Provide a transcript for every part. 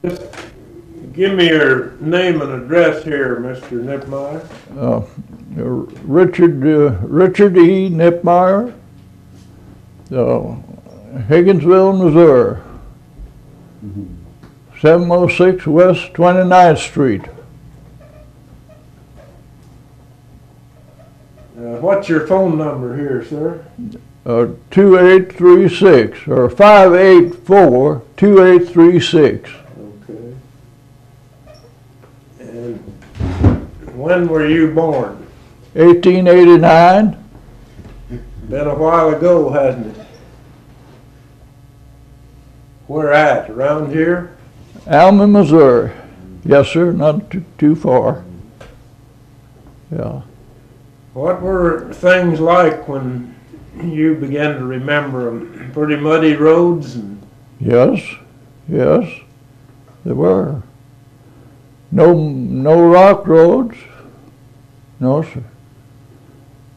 Just give me your name and address here, Mr. Knipmeyer. Richard E. Knipmeyer, Higginsville, Missouri, 706 West 29th Street. What's your phone number here, sir? 2836 or 584-2836. Okay. And when were you born? 1889. Been a while ago, hasn't it? Where at? Around here? Alma, Missouri. Yes, sir. Not too far. Yeah. What were things like when you began to remember them? Pretty muddy roads? Yes, there were. No rock roads. No, sir.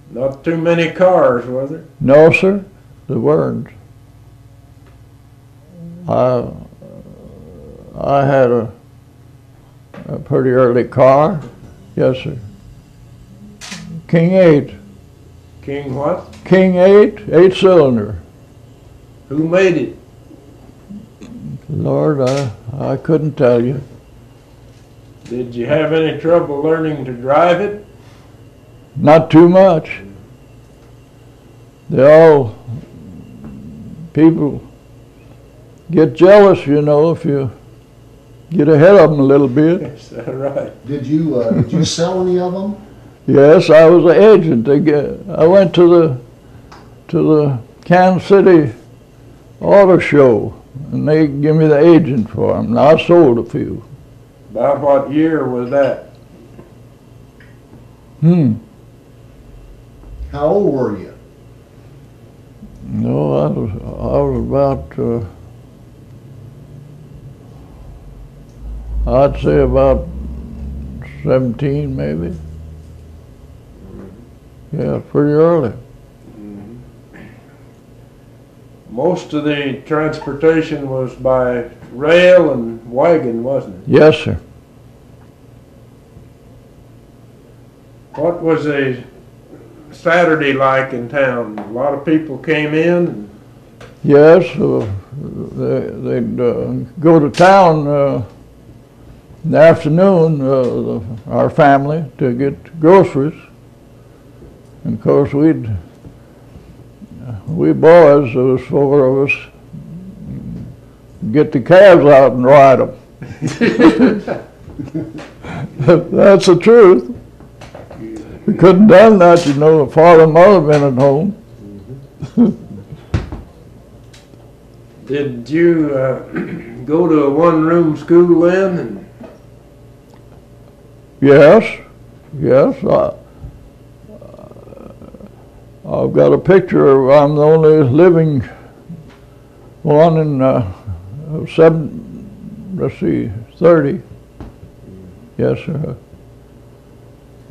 Not too many cars, was there? No, sir, there weren't. I had a pretty early car. Yes, sir. King 8. King what? King 8, 8-cylinder. Who made it? Lord, I couldn't tell you. Did you have any trouble learning to drive it? Not too much. People get jealous, you know, if you get ahead of them a little bit. Is that right? Did you sell any of them? Yes, I was an agent. I went to the Kansas City Auto Show, and they gave me the agent for them. And I sold a few. About what year was that? How old were you? No, I was about, I'd say about 17 maybe. Yeah, pretty early. Most of the transportation was by rail and wagon, wasn't it? Yes, sir. What was a Saturday like in town? A lot of people came in? Yes, they'd go to town in the afternoon, our family, to get groceries. And of course, we boys, there was 4 of us, get the calves out and ride them. That's the truth. We couldn't done that, you know, if father and mother been at home. Did you go to a one-room school then? Yes. I've got a picture. I'm the only living one in 30. Yes, sir.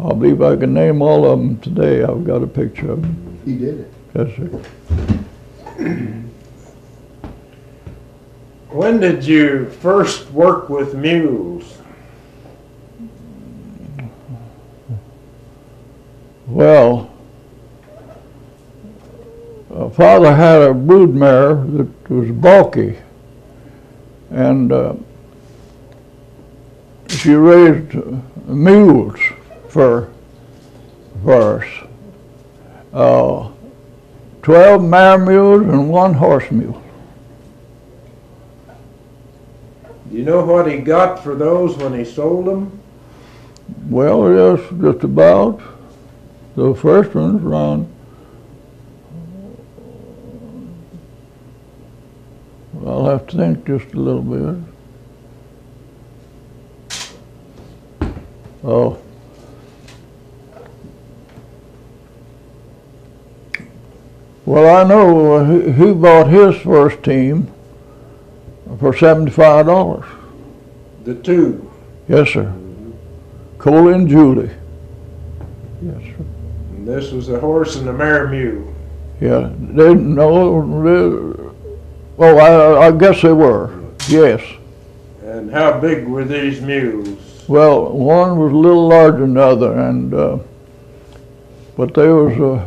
I believe I can name all of them today. I've got a picture of them. He did it. Yes, sir. When did you first work with mules? Well, Father had a brood mare that was balky, and she raised mules for us. 12 mare mules and 1 horse mule. Do you know what he got for those when he sold them? Well, yes, just about. The first one's around, I'll have to think just a little bit. Oh. Well, I know he bought his first team for $75. The two? Yes, sir. Coley and Julie. Yes, sir. And this was a horse and a mare mule? Yeah, they know. Well, I guess they were. Yes. And And how big were these mules? Well, one was a little larger than the other, and but they was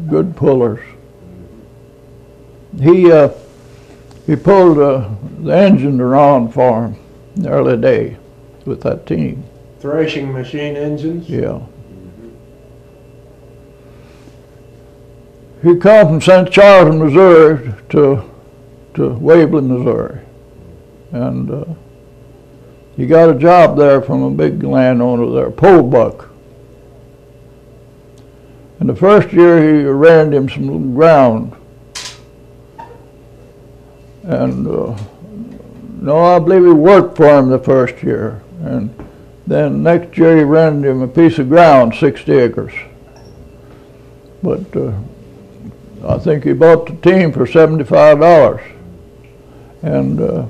good pullers. He pulled the engine around for him in the early day with that team. Threshing machine engines? Yeah. He come from St. Charles, Missouri to Waverly, Missouri. And he got a job there from a big landowner there, Buck. And the first year he ran him some ground. And no, I believe he worked for him the first year. And then next year he ran him a piece of ground, 60 acres. But I think he bought the team for $75. And the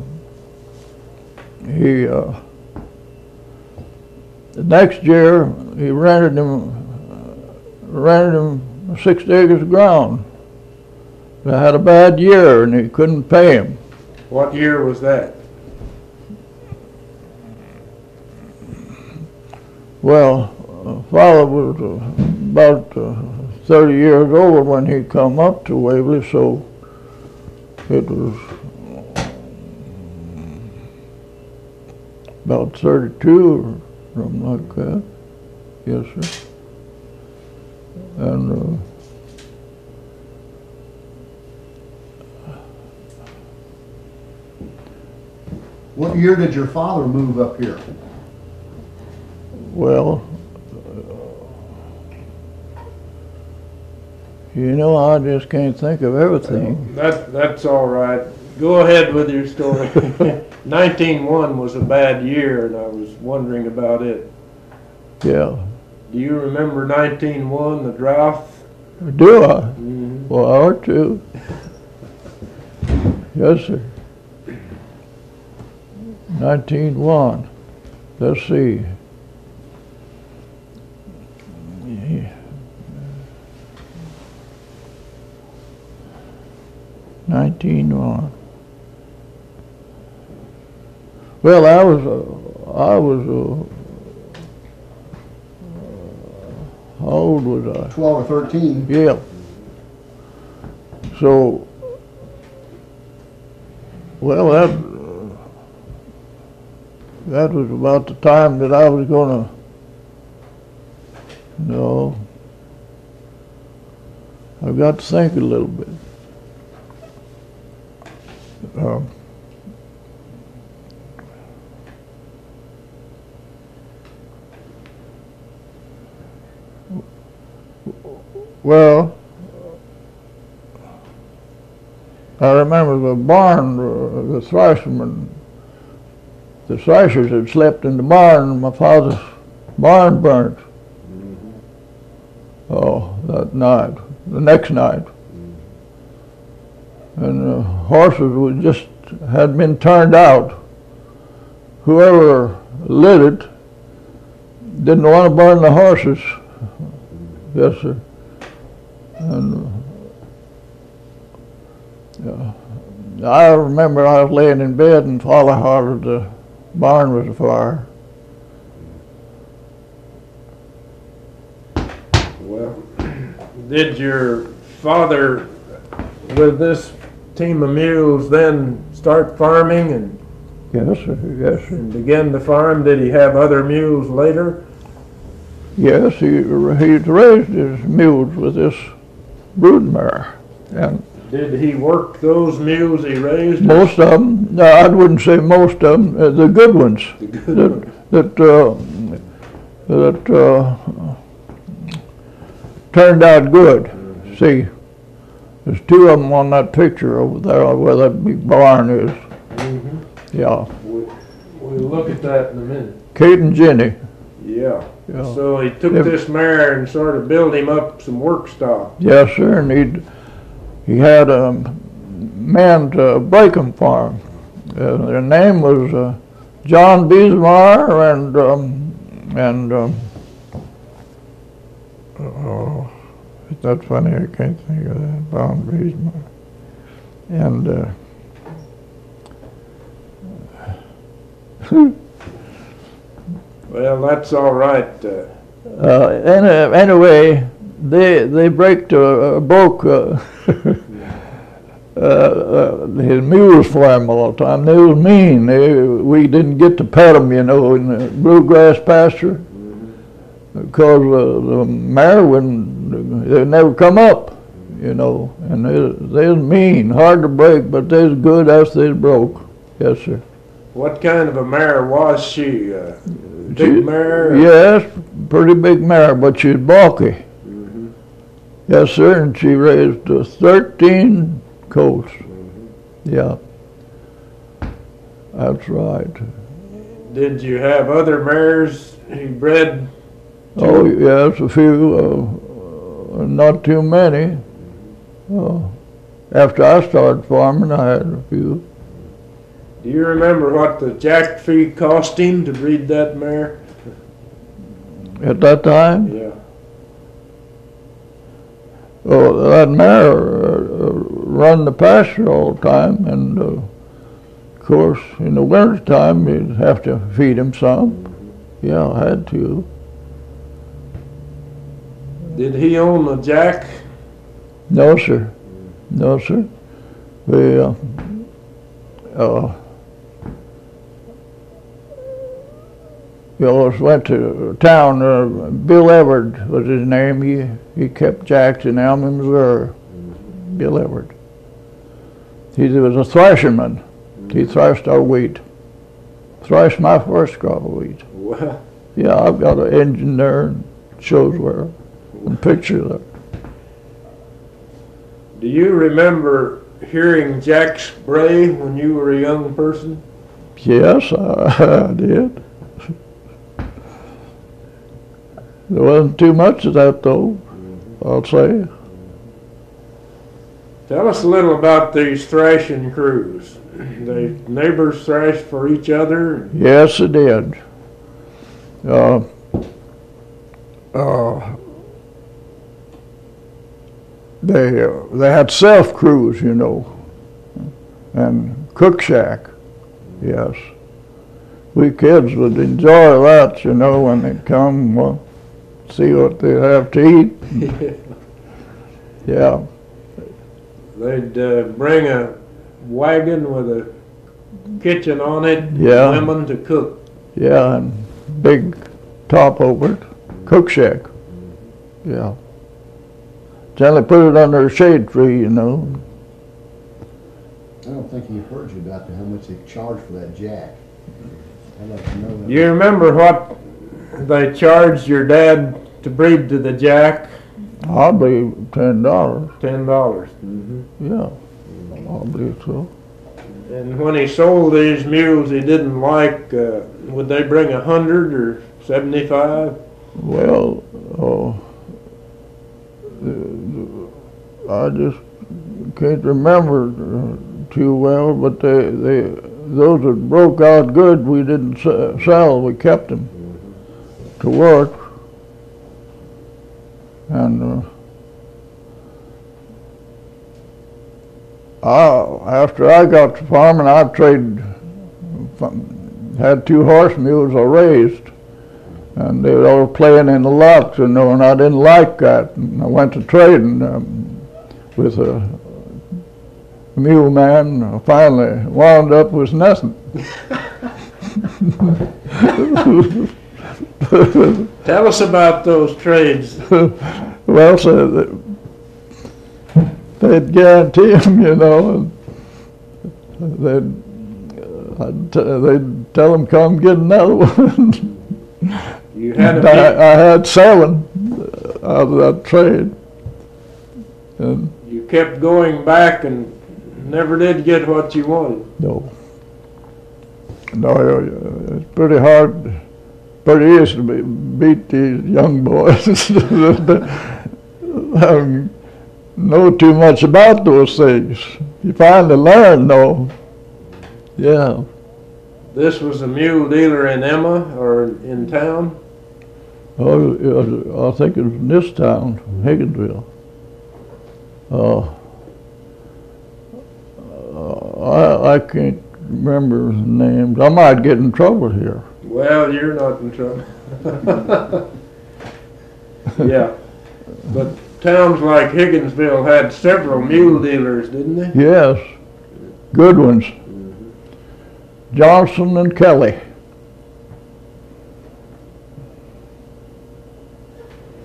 next year he rented him 60 acres of ground. He had a bad year and he couldn't pay him. What year was that? Well, father was about 30 years old when he come up to Waverly, so it was about 32 or something like that. Yes, sir. And What year did your father move up here? well, you know, I just can't think of everything. That's all right. Go ahead with your story. 1901 was a bad year, and I was wondering about it. Yeah. Do you remember 1901, the drought? Do I? Mm-hmm. Well, I ought to. Yes, sir. 1901. Let's see. Yeah. 1901. Well, I was how old was I? 12 or 13. Yeah. So, well, that was about the time that I was gonna, no, I've got to think a little bit. Well, I remember the barn, the threshermen, the threshers had slept in the barn, and my father's barn burnt. Oh, that night, the next night. And the horses had been turned out. Whoever lit it didn't want to burn the horses. Yes, sir. And I remember I was laying in bed and Father hollered the barn was afire. Well, did your father, with this team of mules, then start farming and Yes, sir. Yes, sir. begin to farm? Did he have other mules later? Yes, he raised his mules with this broodmare, and Did he work those mules he raised? most of them. No, I wouldn't say most of them. The good ones The good ones. that turned out good. See, there's two of them on that picture over there where that big barn is. Mm-hmm. Yeah, We'll look at that in a minute. Kate and Jenny. Yeah. Yeah. So he took Yep. this mare and sort of built him up some work stock. Yes, sir, and he had men to break them for him. Their name was John Beesmeyer and oh, that's funny, I can't think of that, John Beesmeyer. And Well, that's all right. Anyway, they broke his mules for him all the time. They was mean. We didn't get to pet them, in the bluegrass pasture, because the mare wouldn't. They never come up, and they was mean, hard to break, but they was good after they broke. Yes, sir. What kind of a mare was she? Big mare? Yes, pretty big mare, but she's bulky. Yes, sir, and she raised 13 colts. Yeah, that's right. Did you have other mares he bred? Oh, yes, a few, not too many. After I started farming, I had a few. Do you remember what the jack fee cost him to breed that mare? At that time? Yeah. Oh, that mare run the pasture all the time, and of course, in the winter time, you'd have to feed him some. Yeah, I had to. Did he own a jack? No, sir. No, sir. We always went to town. Bill Everett was his name. He kept jacks in Alma, Missouri. Bill Everett. He was a thresherman. He threshed our wheat. Threshed my first crop of wheat. Well, Yeah, I've got an engine there and shows where, and picture there. do you remember hearing jacks bray when you were a young person? Yes, I did. There wasn't too much of that, though, I'll say. Tell us a little about these thrashing crews. The neighbors thrashed for each other? Yes, it did. They had self crews, and cook shack. Yes, we kids would enjoy that, when they'd come, well, see what they have to eat. Yeah. They'd bring a wagon with a kitchen on it, Yeah. women to cook. Yeah, and big top over it, cook shack. Yeah. Generally put it under a shade tree, I don't think he heard you about how much they charge for that jack. I'd like to know that. You remember what they charged your dad to breed to the jack? I believe $10. $10. Yeah, I believe so. And when he sold these mules he didn't like, would they bring 100 or 75? Well, I just can't remember too well, but those that broke out good, we didn't sell. We kept them to work. And after I got to farming, I had 2 horse mules I raised, and they were all playing in the lots, and I didn't like that. And I went to trading with a mule man. I finally wound up with nothing. Tell us about those trades. Well, so they'd guarantee them, and they'd tell them, come get another one. You had I had 7 out of that trade. And you kept going back and never did get what you wanted. no, it's pretty hard, pretty easy to beat these young boys. Know too much about those things. You finally learn, though. Yeah. This was a mule dealer in Emma or in town? Oh, I think it was in this town, Higginsville. I can't remember names. I might get in trouble here. Well, you're not in trouble. Yeah, but towns like Higginsville had several mule dealers, didn't they? Yes, good ones. Johnson and Kelly.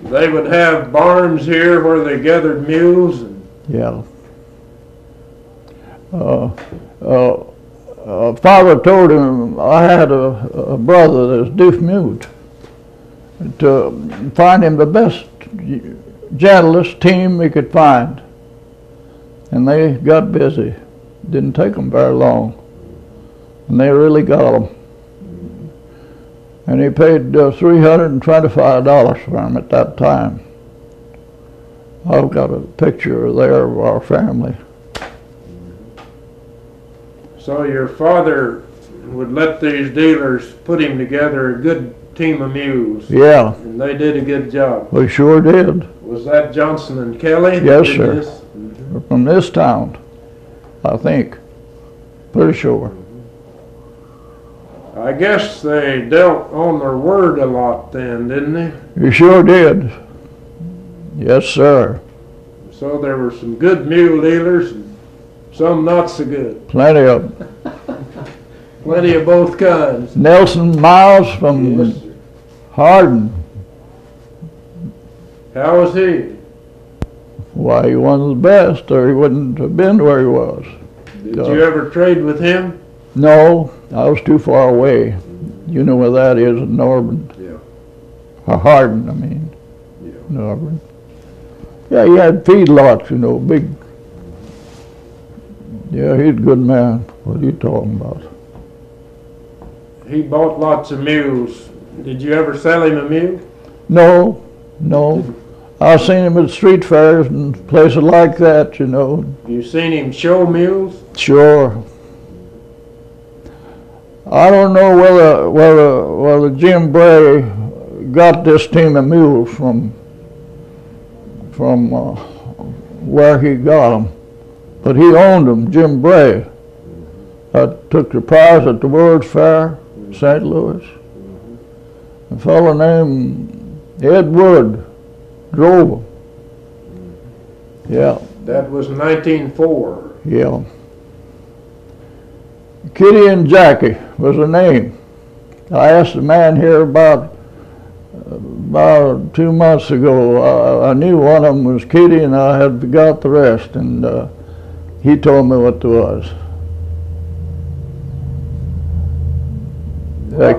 They would have barns here where they gathered mules. And Yeah. Father told him I had a brother that was deaf mute, to find him the best, gentlest team he could find. And they got busy. Didn't take them very long. And they really got them. And he paid $325 for him at that time. I've got a picture there of our family. so your father would let these dealers put him together a good team of mules. Yeah, And they did a good job. we sure did. Was that Johnson and Kelly? that Yes, did sir. this? We're from this town, I think. Pretty sure. I guess they dealt on their word a lot then, didn't they? You sure did. Yes, sir. So there were some good mule dealers and some not so good. Plenty of them. Plenty of both kinds. Nelson Miles from Yes, sir. Hardin. How was he? Why, he was the best, or he wouldn't have been where he was. Did you ever trade with him? No, I was too far away. You know where that is in Norburn. Yeah. Or Hardin, I mean. Yeah. Norburn. Yeah, he had feedlots, you know, big. Yeah, he's a good man. What are you talking about? He bought lots of mules. Did you ever sell him a mule? No, no. I've seen him at street fairs and places like that, you know. You seen him show mules? Sure. I don't know whether Jim Bray got this team of mules from where he got them, but he owned them, Jim Bray. I took the prize at the World's Fair, St. Louis. A fellow named Ed Wood drove them. Yeah, That was 1904. yeah. Kitty and Jackie was the name. I asked a man here about 2 months ago. I knew one of them was Kitty, and I had forgot the rest, and he told me what it was.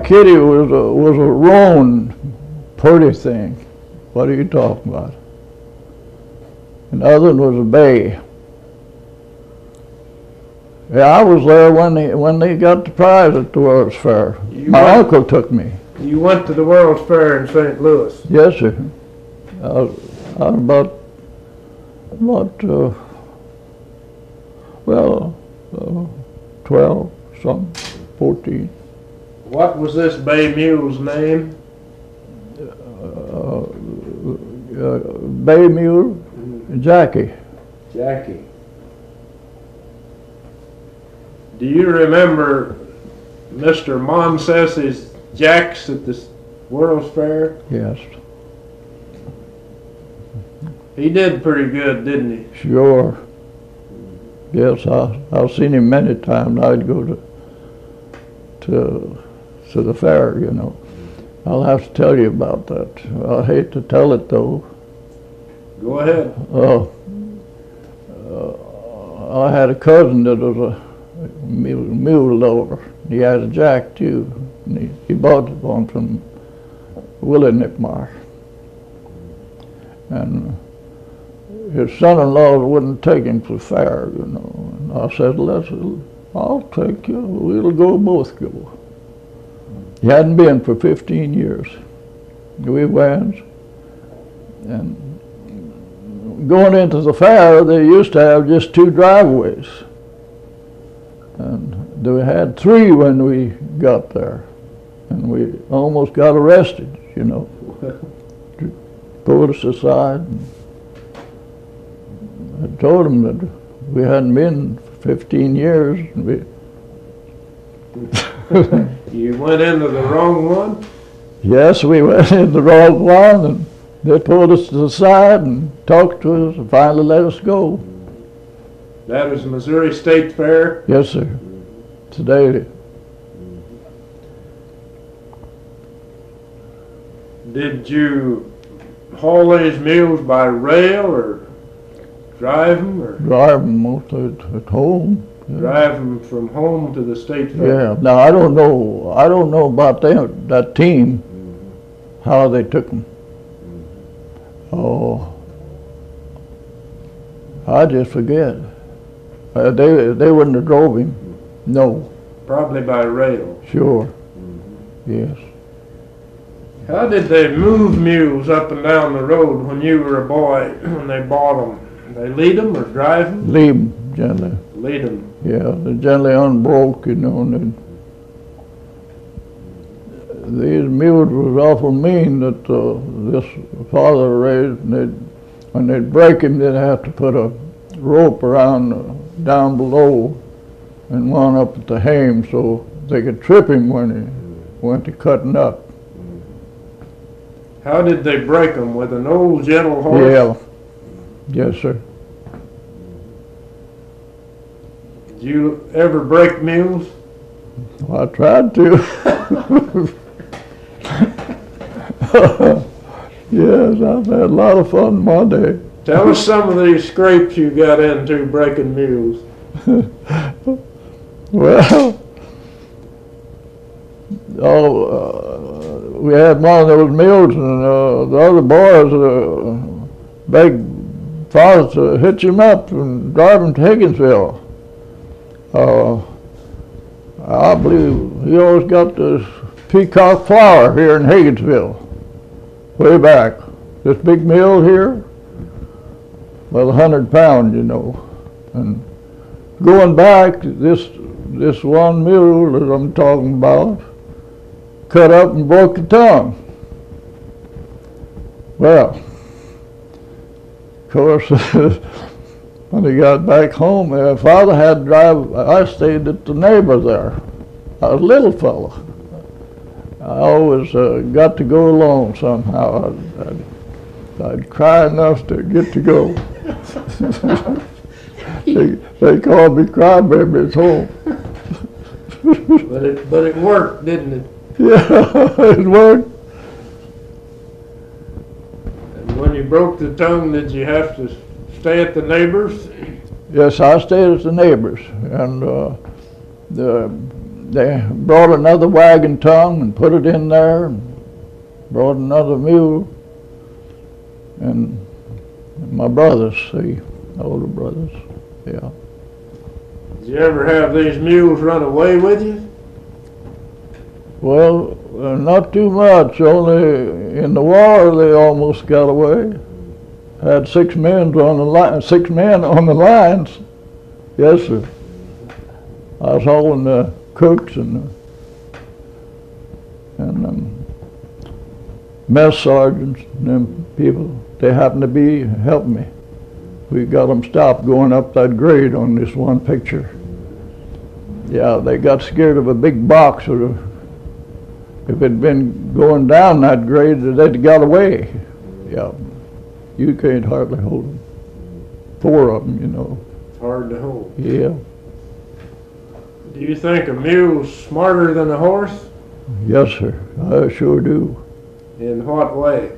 Kitty was a roan, pretty thing. What are you talking about? And the other one was a bay. Yeah, I was there when they got the prize at the World's Fair. My uncle took me. You went to the World's Fair in St. Louis. Yes, sir. I was about 12, something, 14. What was this bay mule's name? Bay mule, Jackie. Jackie. Do you remember Mr. Monses's jacks at the World's Fair? Yes, He did pretty good, didn't he? sure. Yes, I've seen him many times. I'd go to the fair, you know. I'll have to tell you about that. I hate to tell it though. Go ahead. I had a cousin that was a mule lover. He had a jack too. And he bought one from Willie Knipmeyer. And his son-in-law wouldn't take him to the fair, you know. And I said, I'll take you. We'll both go. He hadn't been for 15 years. We went, and going into the fair, they used to have just 2 driveways. And they had 3 when we got there. And we almost got arrested, you know. Pulled us aside. I told them that we hadn't been for 15 years. And we You went into the wrong one? Yes, we went in the wrong one, and they pulled us to the side and talked to us and finally let us go. That was Missouri State Fair? Yes, sir. Today. Did you haul these mules by rail or drive them? Or Drive them mostly at home. Yeah. drive them from home to the State Fair? Yeah. Now I don't know about them, that team, how they took them. Oh, I just forget. They wouldn't have drove him. No. Probably by rail. Sure. Yes. How did they move mules up and down the road when you were a boy, when they bought them? They lead them or drive them? Lead them gently. Lead them. Yeah, they're gently unbroke, you know. And these mules was awful mean that this father raised, and when they'd break him, they'd have to put a rope around down below and one up at the hame so they could trip him when he went to cutting up. How did they break them? With an old gentle horse? Yeah. Yes, sir. Did you ever break mules? Well, I tried to. Yes, I've had a lot of fun my day. Tell us some of these scrapes you got into breaking mules. Well, we had one of those mules, and the other boys begged father to hitch him up and drive him to Higginsville. I believe he always got this peacock flour here in Higginsville, way back. This big mill here, well, 100 pounds, you know. And going back, this one mule that I'm talking about cut up and broke the tongue. Well, of course, when he got back home, father had to drive. I stayed at the neighbor there. I was a little fella. I always got to go along somehow. I'd cry enough to get to go. They called me crybaby at home. But it worked, didn't it? Yeah, it worked. And when you broke the tongue, did you have to stay at the neighbor's? Yes, I stayed at the neighbor's, and they brought another wagon tongue and put it in there, and brought another mule, and my brothers, see, older brothers, yeah. Did you ever have these mules run away with you? Well, not too much. Only in the war they almost got away. Had 6 men on the line. 6 men on the lines. Yes, sir. I was hauling the cooks and mess sergeants and them people. They happened to be helping me. We got them stopped going up that grade on this one picture. Yeah, they got scared of a big box. Or if it'd been going down that grade, they'd got away. Yeah, you can't hardly hold them. 4 of them, you know. It's hard to hold. Yeah. Do you think a mule's smarter than a horse? Yes, sir. I sure do. In what way?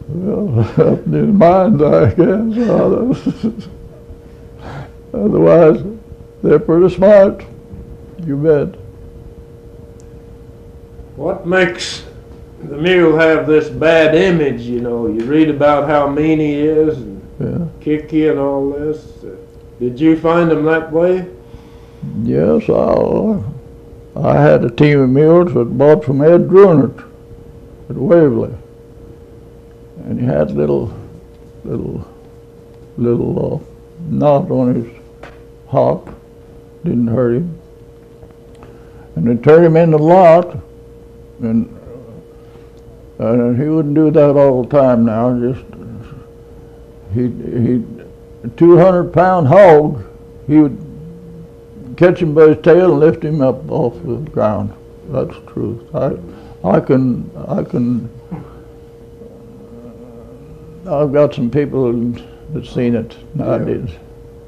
Well, up in his mind, I guess. Otherwise, they're pretty smart. You bet. What makes the mule have this bad image, you know? You read about how mean he is and kick you and all this. Did you find him that way? Yes, I had a team of mules that bought from Ed Drunert at Waverly. And he had little knot on his hock. Didn't hurt him. And they turned him in the lot, and he wouldn't do that all the time now. Just he 200-pound hog, he would catch him by his tail and lift him up off the ground. That's the truth. I've got some people that seen it. I did.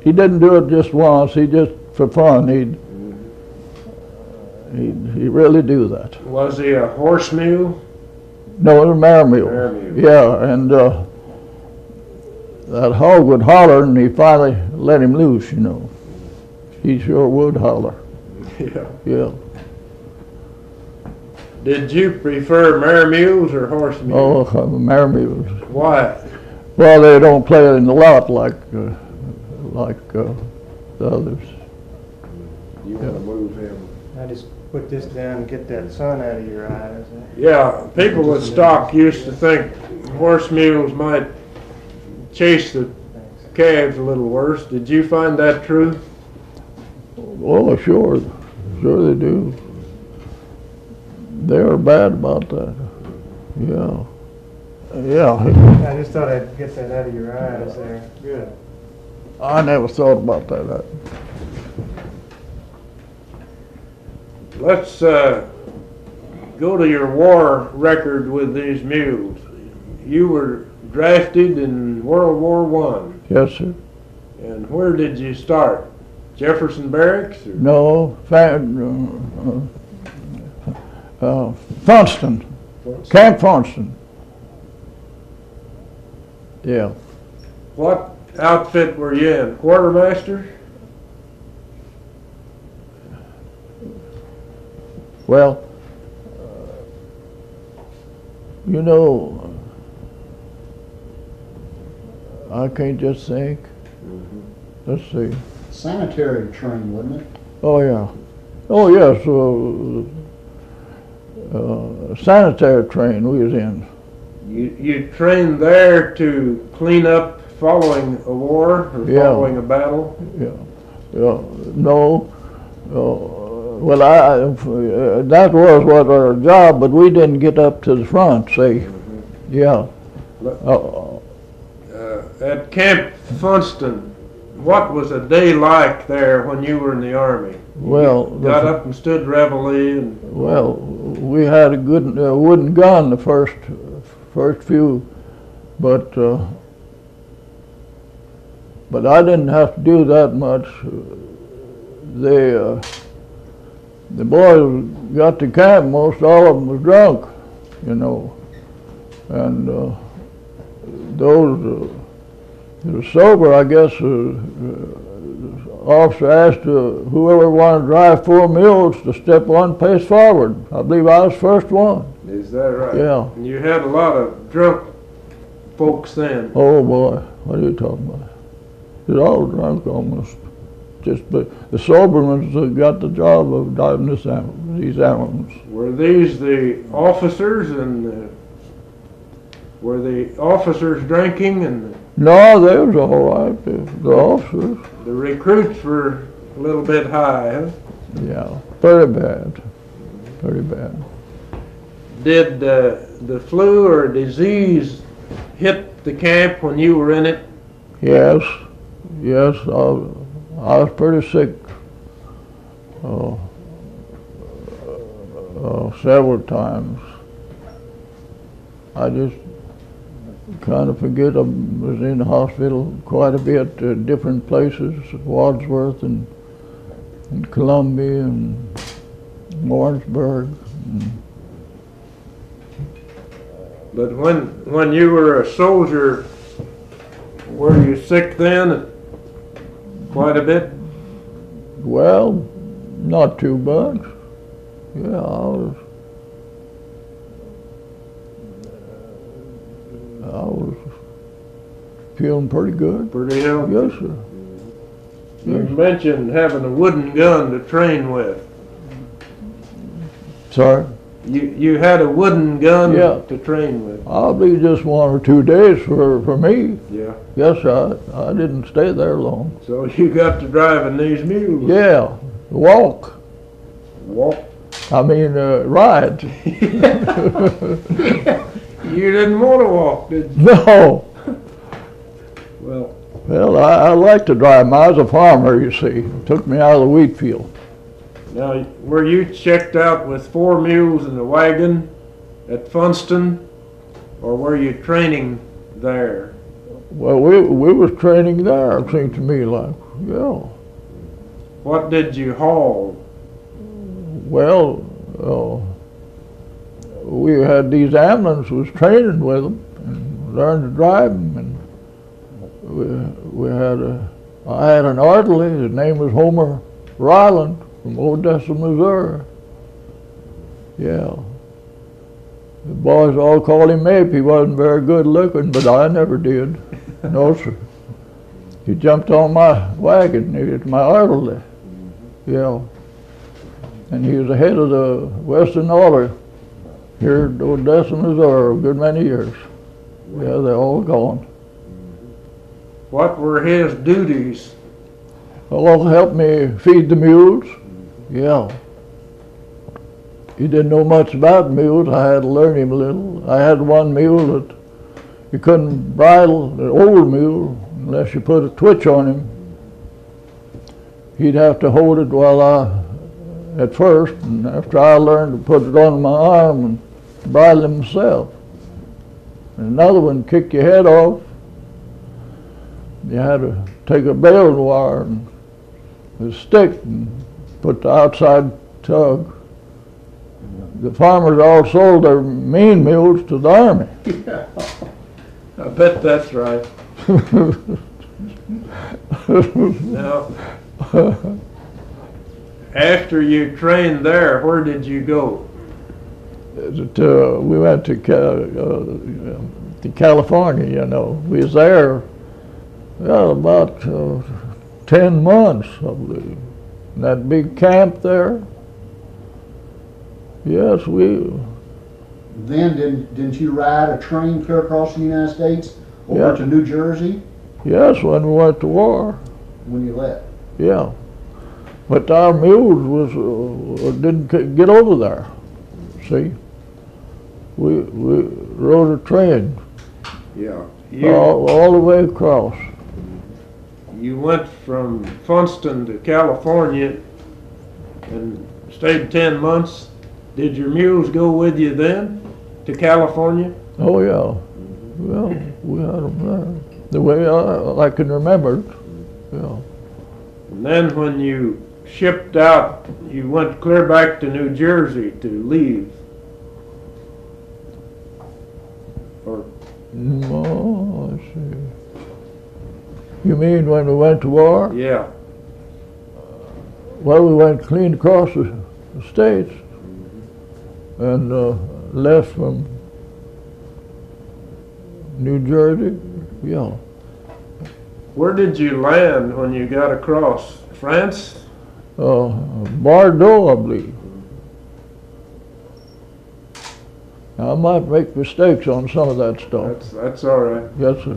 He didn't do it just once. He just for fun. He'd really do that. Was he a horse mule? No, it was a mare mule. Mare mule. Yeah, and that hog would holler, and he finally let him loose. You know, he sure would holler. Yeah. Yeah. Did you prefer mare mules or horse mules? Oh, mare mules. Why? Well, they don't play in the lot like the others. You want to move him? I just put this down to get that sun out of your eyes. Yeah, people with stock used to think horse mules might chase the calves a little worse. Did you find that true? Oh, sure they do. They're bad about that. Yeah. I just thought I'd get that out of your eyes there. Good. I never thought about that. Let's go to your war record with these mules. You were drafted in World War I. Yes, sir. And where did you start? Jefferson Barracks? Or? No, Funston. Camp Funston. Yeah. What outfit were you in? Quartermaster? Well, you know, I can't just think. Let's see. Sanitary train, wasn't it? Oh, yeah. Oh, yes. Sanitary train we was in. You trained there to clean up following a war or following a battle? Yeah. No. Well, that was what our job, but we didn't get up to the front, see. Yeah. At Camp Funston, what was a day like there when you were in the Army? Well, you got up and stood reveille. Well, we had a good wooden gun the first few, but I didn't have to do that much. The boys got to camp, most all of them was drunk, you know, and those that were sober, I guess, the officer asked whoever wanted to drive 4 mules to step one pace forward. I believe I was first one. Is that right? Yeah. And you had a lot of drunk folks then. Oh boy, what are you talking about? They're all drunk almost. Just the sober ones got the job of driving these animals. Were these the officers, and were the officers drinking? And no, they was all right. The officers. The recruits were a little bit high, huh? Yeah, pretty bad. Pretty bad. Did the flu or disease hit the camp when you were in it? Yes. I was pretty sick several times. I just kind of forget I was in the hospital quite a bit, different places, Wadsworth and Columbia and Warrensburg. But when you were a soldier, were you sick then? Quite a bit? Well, not too much. Yeah, I was feeling pretty good. Pretty healthy? Yes, sir. You mentioned having a wooden gun to train with. Sorry? You had a wooden gun to train with. I'll be just 1 or 2 days for me. Yeah. Yes, I didn't stay there long. So you got to driving these mules? Yeah, walk. Walk? I mean, ride. You didn't want to walk, did you? No. Well, Well, I like to drive 'em. I was a farmer, you see. Took me out of the wheat field. Now, were you checked out with 4 mules in the wagon at Funston, or were you training there? Well, we was training there, it seemed to me like, yeah. What did you haul? Well, we had these ambulance was training with them and learned to drive them, and I had an orderly. His name was Homer Ryland from Odessa, Missouri. Yeah. The boys all called him Ape. He wasn't very good looking, but I never did. No, sir. He jumped on my wagon. He was my orderly. Yeah. And he was the head of the Western Order here at Odessa, Missouri, a good many years. Yeah, they're all gone. What were his duties? Well, helped me feed the mules. Yeah. He didn't know much about mules. I had to learn him a little. I had one mule that you couldn't bridle, an old mule, unless you put a twitch on him. He'd have to hold it at first, and after I learned to put it on my arm and bridle him myself. And another one kick your head off. You had to take a baling wire and a stick and put the outside tug. The farmers all sold their mean mules to the army. Yeah. I bet that's right. Now, after you trained there, where did you go? We went to California, you know. We was there about 10 months, I believe. In that big camp there. Yes, Then didn't you ride a train clear across the United States over Yeah. to New Jersey Yes, when we went to war. when you left? Yeah. But our mules didn't get over there. See? We rode a train Yeah. all the way across. You went from Funston to California and stayed 10 months. Did your mules go with you then to California? Oh, yeah. Well, we had them there. The way I can remember it. Yeah. And then when you shipped out, you went clear back to New Jersey to leave. Or Oh, I see. You mean when we went to war? yeah. Well, we went clean across the states and left from New Jersey. Yeah. Where did you land when you got across? France? Bordeaux, I believe. I might make mistakes on some of that stuff. That's all right. Yes, sir.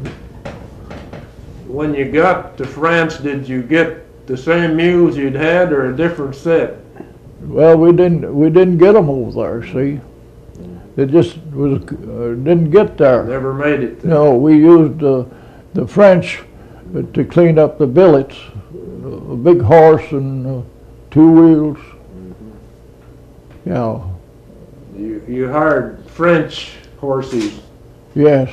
When you got to France, did you get the same mules you'd had or a different set? Well, we didn't get them over there. See, it just was didn't get there. Never made it there. No, we used the French to clean up the billets, a big horse and 2 wheels. Yeah. You hired French horses. Yes.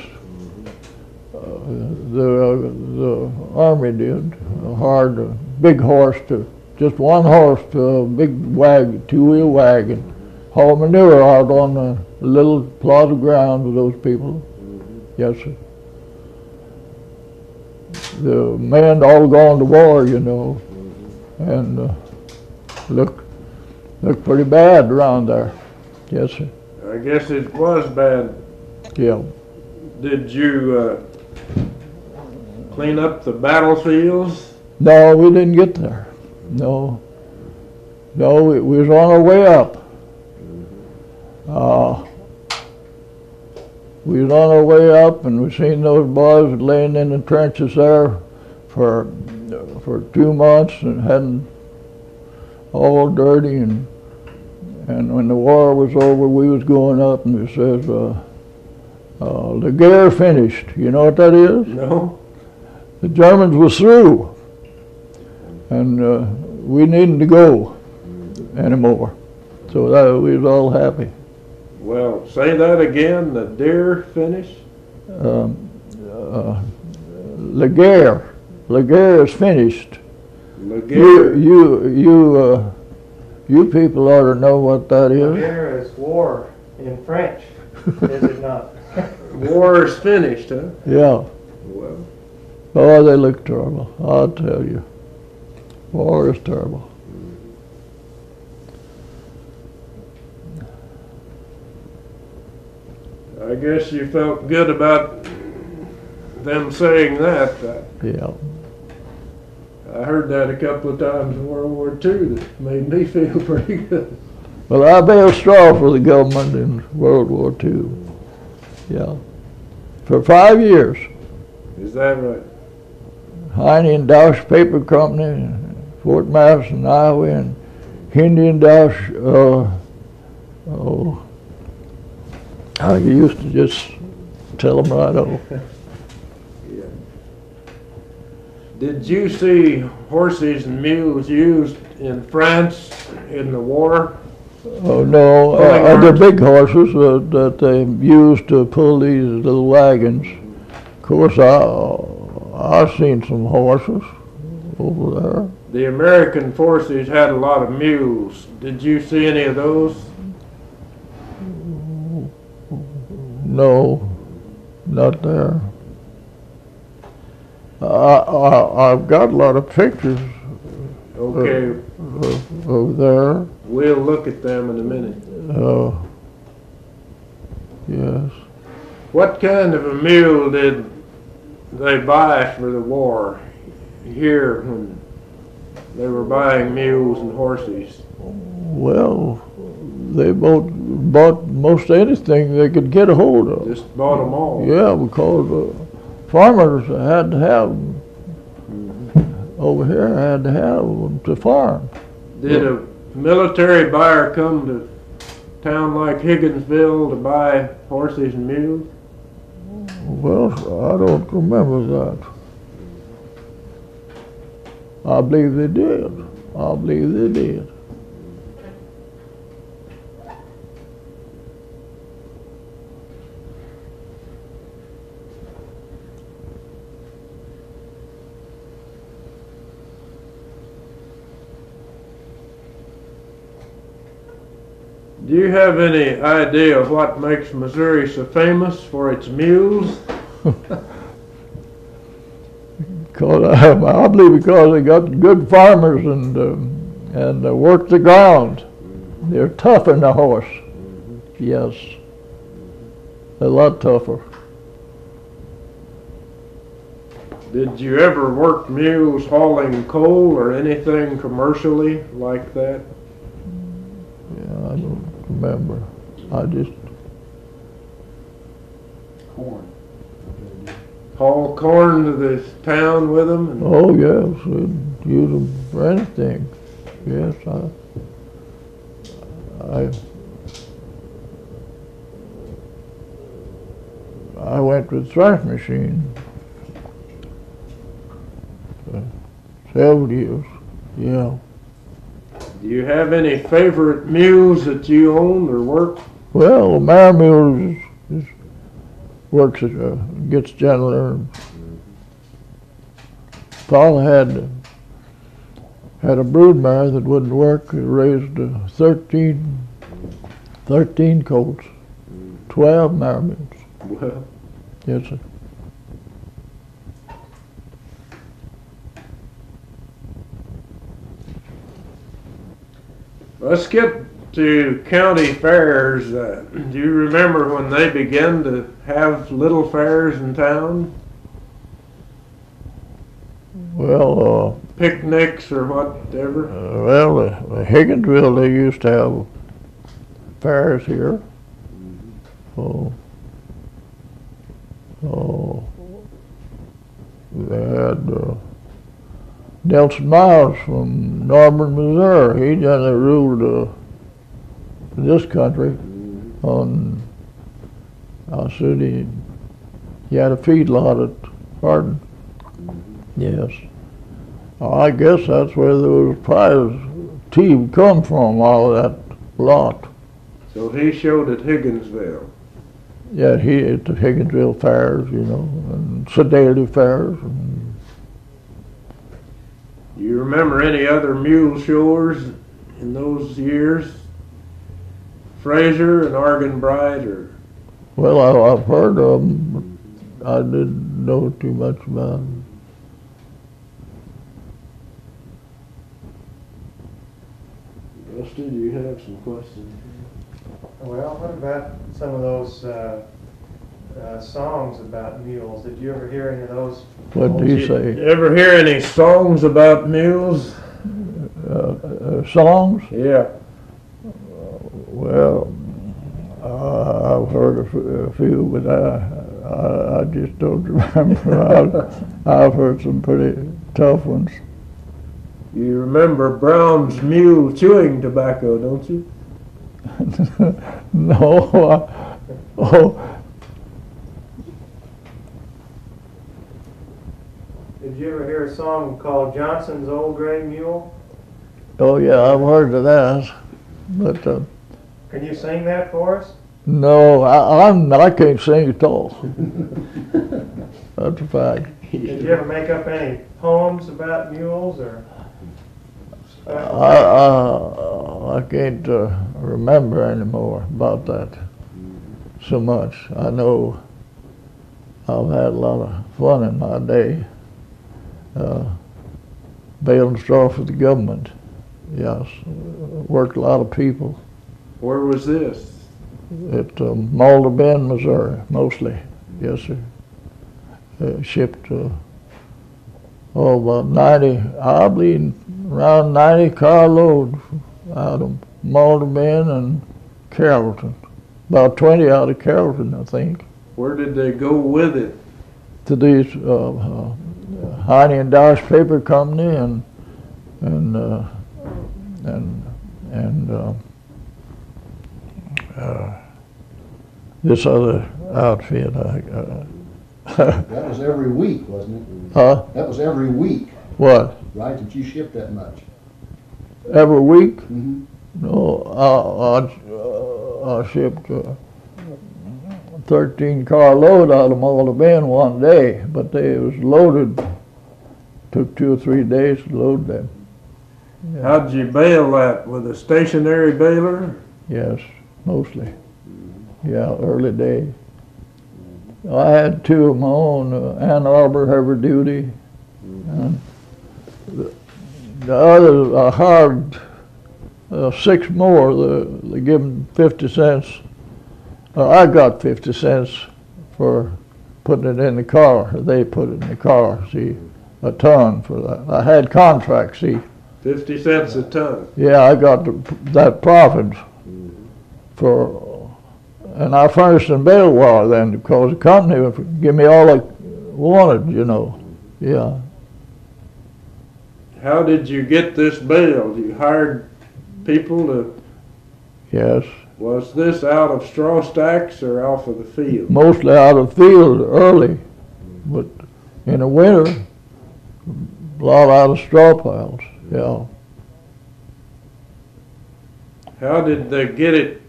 The army did. Hired a big horse just one horse to a big wagon, 2-wheel wagon, haul manure out on a little plot of ground with those people. Yes, sir. The men all gone to war, you know, and looked pretty bad around there. Yes, sir. I guess it was bad. Yeah. Did you clean up the battlefields? No, we didn't get there. No, we was on our way up. We was on our way up, and we seen those boys laying in the trenches there for 2 months and hadn't all dirty, and when the war was over, we was going up, and it says the gear finished. You know what that is? No. the Germans was through, and we needn't to go anymore. So that, we was all happy. Well, say that again, the deer finish? Laguerre is finished. Laguerre. You people ought to know what that is. Here is war in French, is it not? War is finished, huh? Yeah. Well, Oh, they look terrible, I'll tell you. War is terrible. I guess you felt good about them saying that. Yeah. I heard that a couple of times in World War II that made me feel pretty good. Well, I baled straw for the government in World War II. Yeah. For 5 years. Is that right? Heine and Dosh Paper Company, Fort Madison, Iowa, and Hindi and Dosh, I used to just tell them right off. Yeah. Did you see horses and mules used in France in the war? Oh, no, the big horses that they used to pull these little wagons. Of course, I've seen some horses over there. The American forces had a lot of mules. Did you see any of those? No, not there. I've got a lot of pictures Okay, over there. we'll look at them in a minute. Yes. What kind of a mule did they buy for the war here when they were buying mules and horses? Well, they bought most anything they could get a hold of. Just bought them all? Yeah, because farmers had to have them. Over here had to have them to farm. Did a military buyer come to a town like Higginsville to buy horses and mules? Well, I don't remember that. I believe they did. I believe they did. Do you have any idea of what makes Missouri so famous for its mules? I believe because they got good farmers and work the ground. They're tougher than a horse. Yes, a lot tougher. Did you ever work mules hauling coal or anything commercially like that? Yeah, I don't remember. I just Corn. Haul corn to the town with them? And oh yes, we'd use them for anything. Yes, I went with thrash machine for several years. Yeah. do you have any favorite mules that you own or work? Well, the mare mule works gets gentler. Paul had a brood mare that wouldn't work. It raised 13 colts, 12 mare mules. Well, Yes, sir. let's get to county fairs. Do you remember when they began to have little fairs in town? Well, Picnics or whatever? Higginsville, they used to have fairs here. They had Nelson Miles from Norman, Missouri. He generally ruled this country. I said he had a feedlot at Hardin. Yes. I guess that's where those pies tea come from, all of that lot. So he showed at Higginsville. Yeah, he at the Higginsville fairs, you know, and Sedalia fairs. And You remember any other mule showers in those years? Fraser and Arganbright, or well, I've heard of them, but I didn't know too much about them. Dusty, do you have some questions? Well, what about some of those songs about mules? Did you ever hear any of those? What do you say? You ever hear any songs about mules? Songs? Yeah. Well, I've heard a few, but I just don't remember. I've heard some pretty tough ones. You remember Brown's mule chewing tobacco, don't you? No, oh, Did you ever hear a song called Johnson's Old Gray Mule? oh yeah, I've heard of that, but Can you sing that for us? no, I can't sing at all. That's a fact. Did you ever make up any poems about mules or? I can't remember anymore about that so much. I know I've had a lot of fun in my day, baling straw for the government. Yes, worked a lot of people Where was this? at Malda Bend, Missouri, mostly. Yes, sir. Shipped about 90, I believe around 90 carloads out of Malda Bend and Carrollton. About 20 out of Carrollton, I think. Where did they go with it? To these Heine and Dosh Paper Company and this other outfit. That was every week, wasn't it? Huh? That was every week, What? right, that you shipped that much? Every week? Mm-hmm. No, I shipped 13 car load out of Malta Bend one day, but they was loaded. Took 2 or 3 days to load them. How'd you bale that? With a stationary baler? Yes, mostly. Yeah, early day. I had 2 of my own, Ann Arbor heavy duty, and the others I hired 6 more. They give them 50 cents. I got 50 cents for putting it in the car. They put it in the car. See, a ton for that. I had contracts. See. 50 cents a ton. Yeah, I got that profit for. And I furnished in bail wire then because the company would give me all I wanted, you know. Yeah. How did you get this bale? You hired people to, Yes. was this out of straw stacks or off of the field? Mostly out of the field early, but in the winter, a lot out of straw piles. Yeah. How did they get it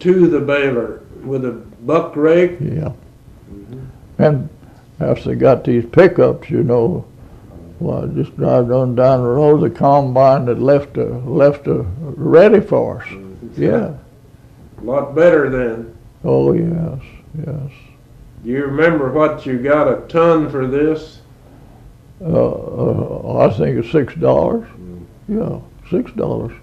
to the baler? With a buck rake? Yeah. And after they got these pickups, you know, well, just drive on down the road, the combine that left a ready for us. Yeah. A lot better then. Oh yes, yes. Do you remember what you got a ton for this? I think it's $6. Yeah, $6.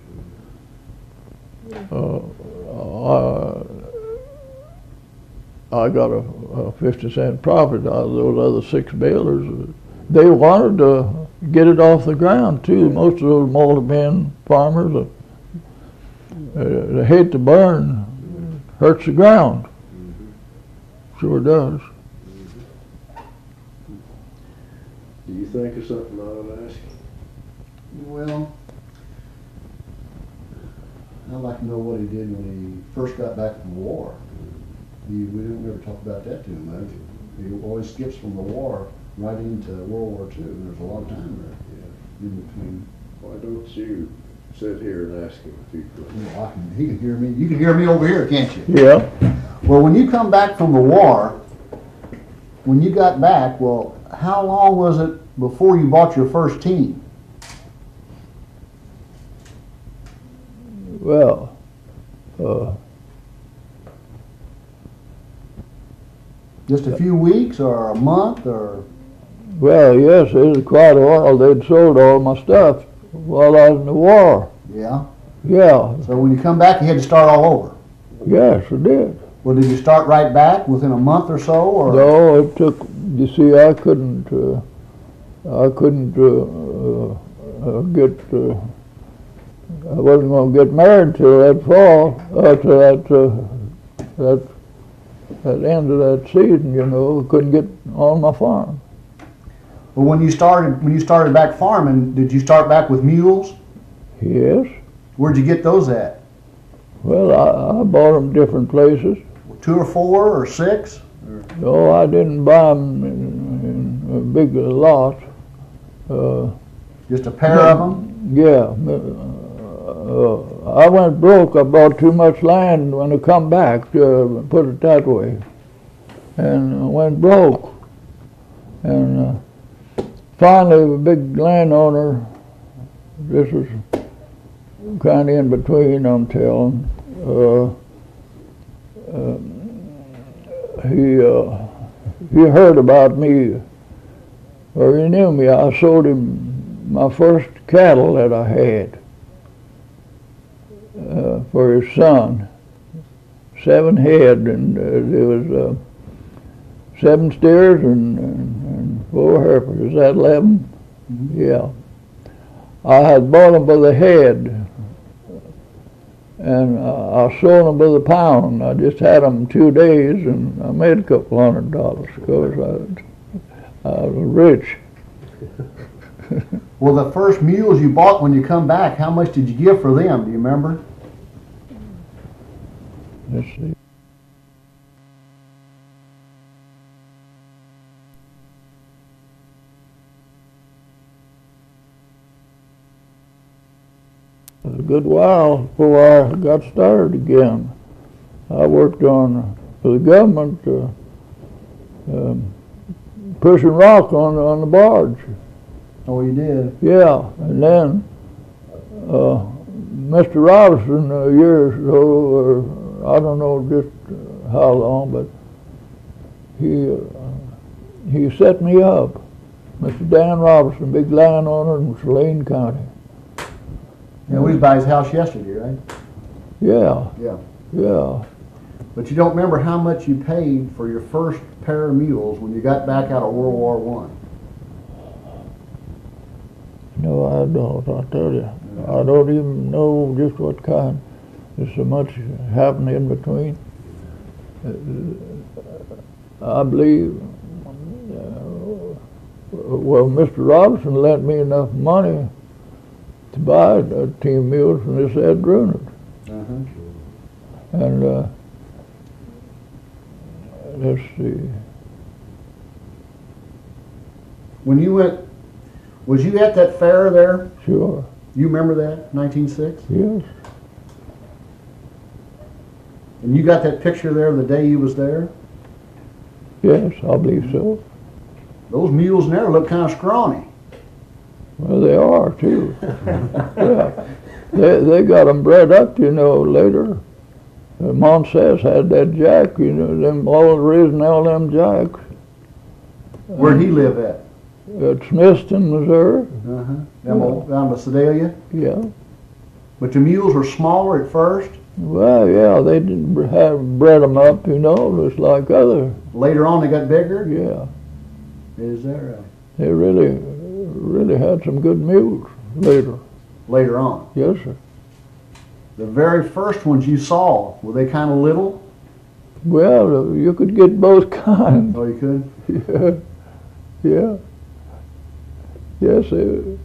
I got a 50-cent profit out of those other 6 balers. They wanted to get it off the ground too. Most of those Malta Bend farmers, they hate to burn, hurts the ground. Sure does. Do you think of something I ought to ask you? Well, I'd like to know what he did when he first got back from the war. We didn't ever talk about that too much. He always skips from the war. right into World War II. There's a lot of time there in between. Why don't you sit here and ask him a few questions? Well, he can hear me. You can hear me over here, can't you? Yeah. Well, when you come back from the war, when you got back, well, how long was it before you bought your first team? Well, Just a few weeks or a month or? well, yes, it was quite a while. They'd sold all my stuff while I was in the war. Yeah. Yeah, So when you come back, you had to start all over. yes, I did. Well, did you start right back within a month or so, or? No, it took, you see, I couldn't get, I wasn't going to get married till that fall, till that end of that season, you know. I couldn't get on my farm. Well, when you started back farming, did you start back with mules? Yes. Where'd you get those at? Well, I bought them different places. 2 or 4 or 6? No, I didn't buy them in a big lot. Just a pair of them? Yeah. I went broke. I bought too much land when I come back, to put it that way. And I went broke. And finally, a big landowner, this was kind of in between, I'm telling, he heard about me, or he knew me. I sold him my first cattle that I had for his son, 7 head, and there was 7 steers and 4 heifers. Is that 11? Mm-hmm. Yeah. I had bought them by the head, and I sold them by the pound. I just had them 2 days, and I made a couple $100 because I was rich. Well, the first mules you bought when you come back, how much did you give for them? Do you remember? Let's see. A good while before I got started again. I worked for the government, pushing rock on the barge. Oh, you did? Yeah, and then Mr. Robinson, a year or so, or I don't know just how long, but he set me up. Mr. Dan Robinson, big landowner in Saline County. Yeah, we was by his house yesterday, right? Yeah. Yeah. Yeah. But you don't remember how much you paid for your first pair of mules when you got back out of World War I? No, I don't, I tell you. I don't even know just what kind. There's so much happening in between. I believe, well, Mr. Robinson lent me enough money to buy a team of mules from this Ed Brunert. And let's see. When you went, was you at that fair there? Sure. You remember that, 1906? Yes. And you got that picture there the day you was there? Yes, I believe so. Those mules there look kind of scrawny. Well, they are too. Yeah. They got them bred up, you know, later. Moncez had that jack, you know, them all the reason all them jacks. Where'd he live at? At Smithston, Missouri. Down by Sedalia? Yeah. But the mules were smaller at first? Well, yeah, they didn't have bred them up, you know, just like other. Later on they got bigger? Yeah. Is that right? They really had some good mules later. Later on? Yes, sir. The very first ones you saw, were they kind of little? Well, you could get both kinds. Oh, you could? Yeah. Yeah. Yes, you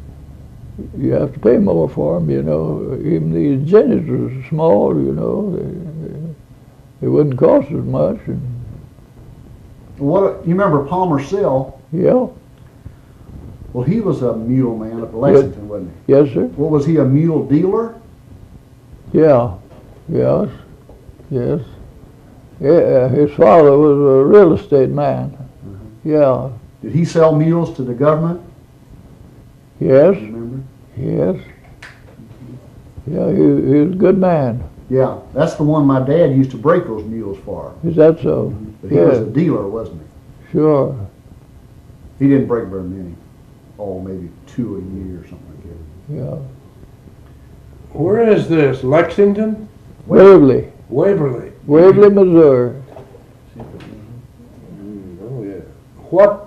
have to pay more for them, you know. Even these jennies are small, you know. They wouldn't cost as much. And What, you remember Palmer Sill? yeah. Well, he was a mule man up in Lexington, wasn't he? Yes, sir. Well, was he a mule dealer? Yeah. Yes. Yes. Yeah, his father was a real estate man. Yeah. Did he sell mules to the government? Yes. Remember? Yes. Yeah, he was a good man. Yeah, that's the one my dad used to break those mules for. Is that so? But he was a dealer, wasn't he? Sure. He didn't break very many. Oh, maybe 2 a year or something like that. Yeah. Where is this? Lexington? Waverly. Waverly. Waverly, Missouri. Oh yeah. What?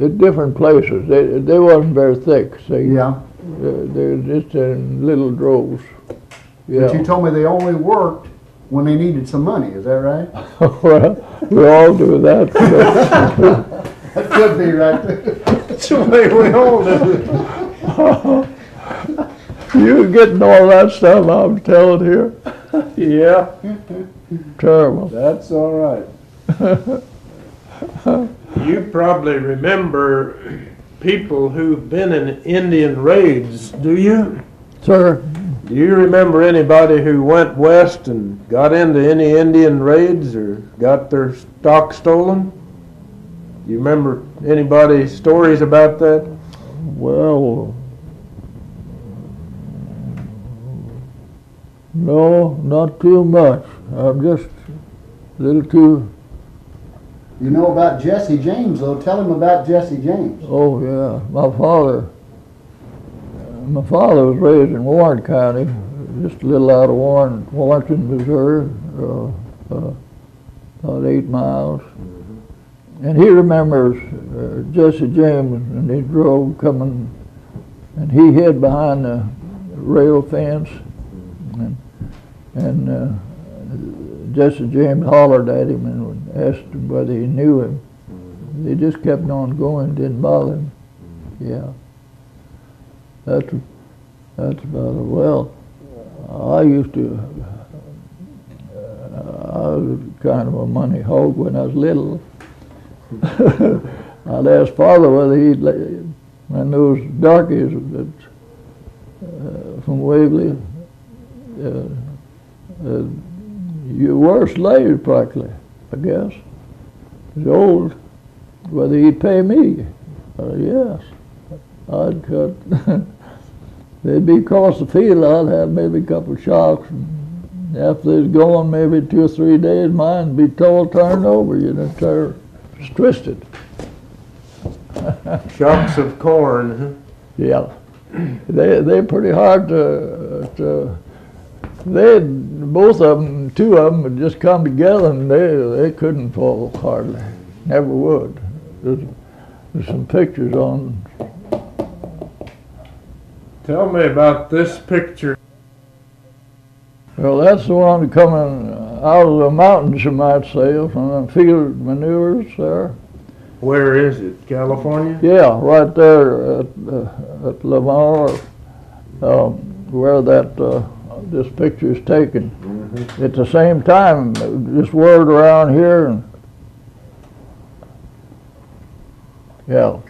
At different places. They wasn't very thick, see? Yeah. They're just in little droves. Yeah. But you told me they only worked when they needed some money. Is that right? Well, we all do that. That could be right. That's the way we all do it. You getting all that stuff I'm telling here? Yeah, Terrible. that's all right. You probably remember people who've been in Indian raids, do you? Sir, Do you remember anybody who went west and got into any Indian raids or got their stock stolen? Do you remember anybody stories about that? well, no, not too much. I'm just a little too, You know about Jesse James, though. Tell him about Jesse James. oh yeah, my father was raised in Warren County, just a little out of Warrenton, Missouri, about 8 miles. And he remembers Jesse James, and he drove coming, and he hid behind the rail fence, and Jesse James hollered at him and asked him whether he knew him. He just kept on going, didn't bother him. Yeah. That's about it. Well, I used to, I was kind of a money hog when I was little. I'd ask Father whether he'd let, when those darkies that, from Waverly, you were slaves practically, I guess. He's old, whether he'd pay me. Yes, I'd cut. They'd be across the field, I'd have maybe a couple of shocks, and after they'd gone maybe 2 or 3 days, mine'd be turned over, you know, it's twisted. Shocks of corn, Yeah, they're pretty hard to both of them, 2 of them had just come together and they couldn't fall hardly, never would. There's some pictures on. Tell me about this picture. Well, that's the one coming out of the mountains, you might say, from the field manures there. Where is it? California? Yeah, right there at Lamar, where this picture is taken. Mm-hmm. At the same time, this word around here, and yeah.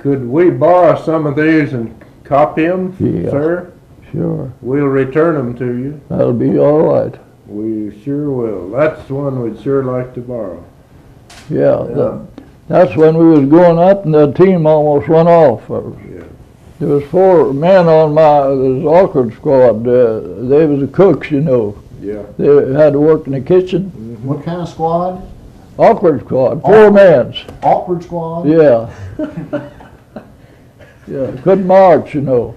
Could we borrow some of these and copy them, Yeah. sir? Sure. We'll return them to you. That'll be all right. We sure will. That's one we'd sure like to borrow. Yeah. Yeah. That's when we was going up and the team almost went off. Yeah. There was 4 men on this awkward squad. They was the cooks, you know. Yeah. They had to work in the kitchen. What kind of squad? Awkward squad, 4 men. Awkward squad? Yeah. Yeah, couldn't march, you know.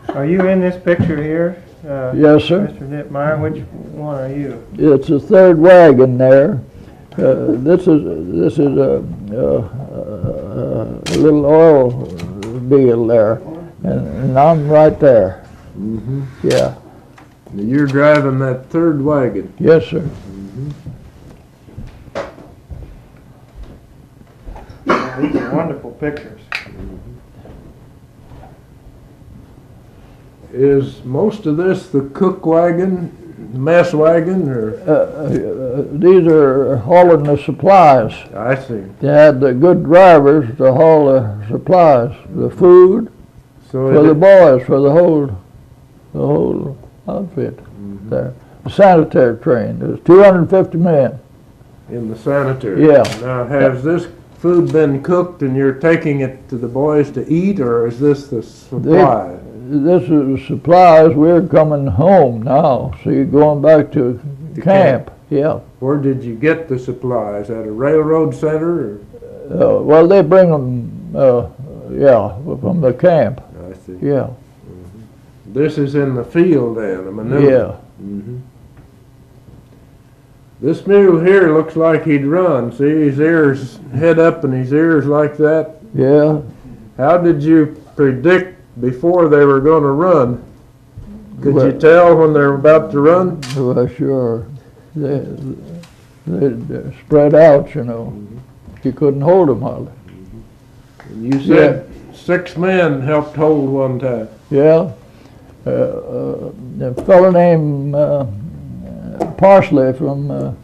Are you in this picture here? Yes, sir. Mr. Knipmeyer, which one are you? It's the 3rd wagon there. This is a little oil deal there, and I'm right there. Mm-hmm. Yeah. You're driving that 3rd wagon. Yes, sir. These are wonderful pictures. Is most of this the cook wagon, mess wagon, or? These are hauling the supplies. I see. They had the good drivers to haul the supplies, the food So for the boys, for the whole outfit there. The sanitary train. There's 250 men. in the sanitary. Yeah. Now, has this food been cooked and you're taking it to the boys to eat, or is this the supply? This is supplies. We're coming home now. See, going back to camp. Yeah. Where did you get the supplies? At a railroad center? Or? Well, they bring them, yeah, from the camp. I see. Yeah. This is in the field then, a manure. Yeah. Mm-hmm. This mule here looks like he'd run. See, his ears head up and his ears like that. Yeah. How did you predict before they were going to run? Could you Well- tell when they're about to run? Well, sure. They're spread out, you know. You couldn't hold them hardly. And you said 6 men helped hold one time. Yeah. A fellow named Parsley from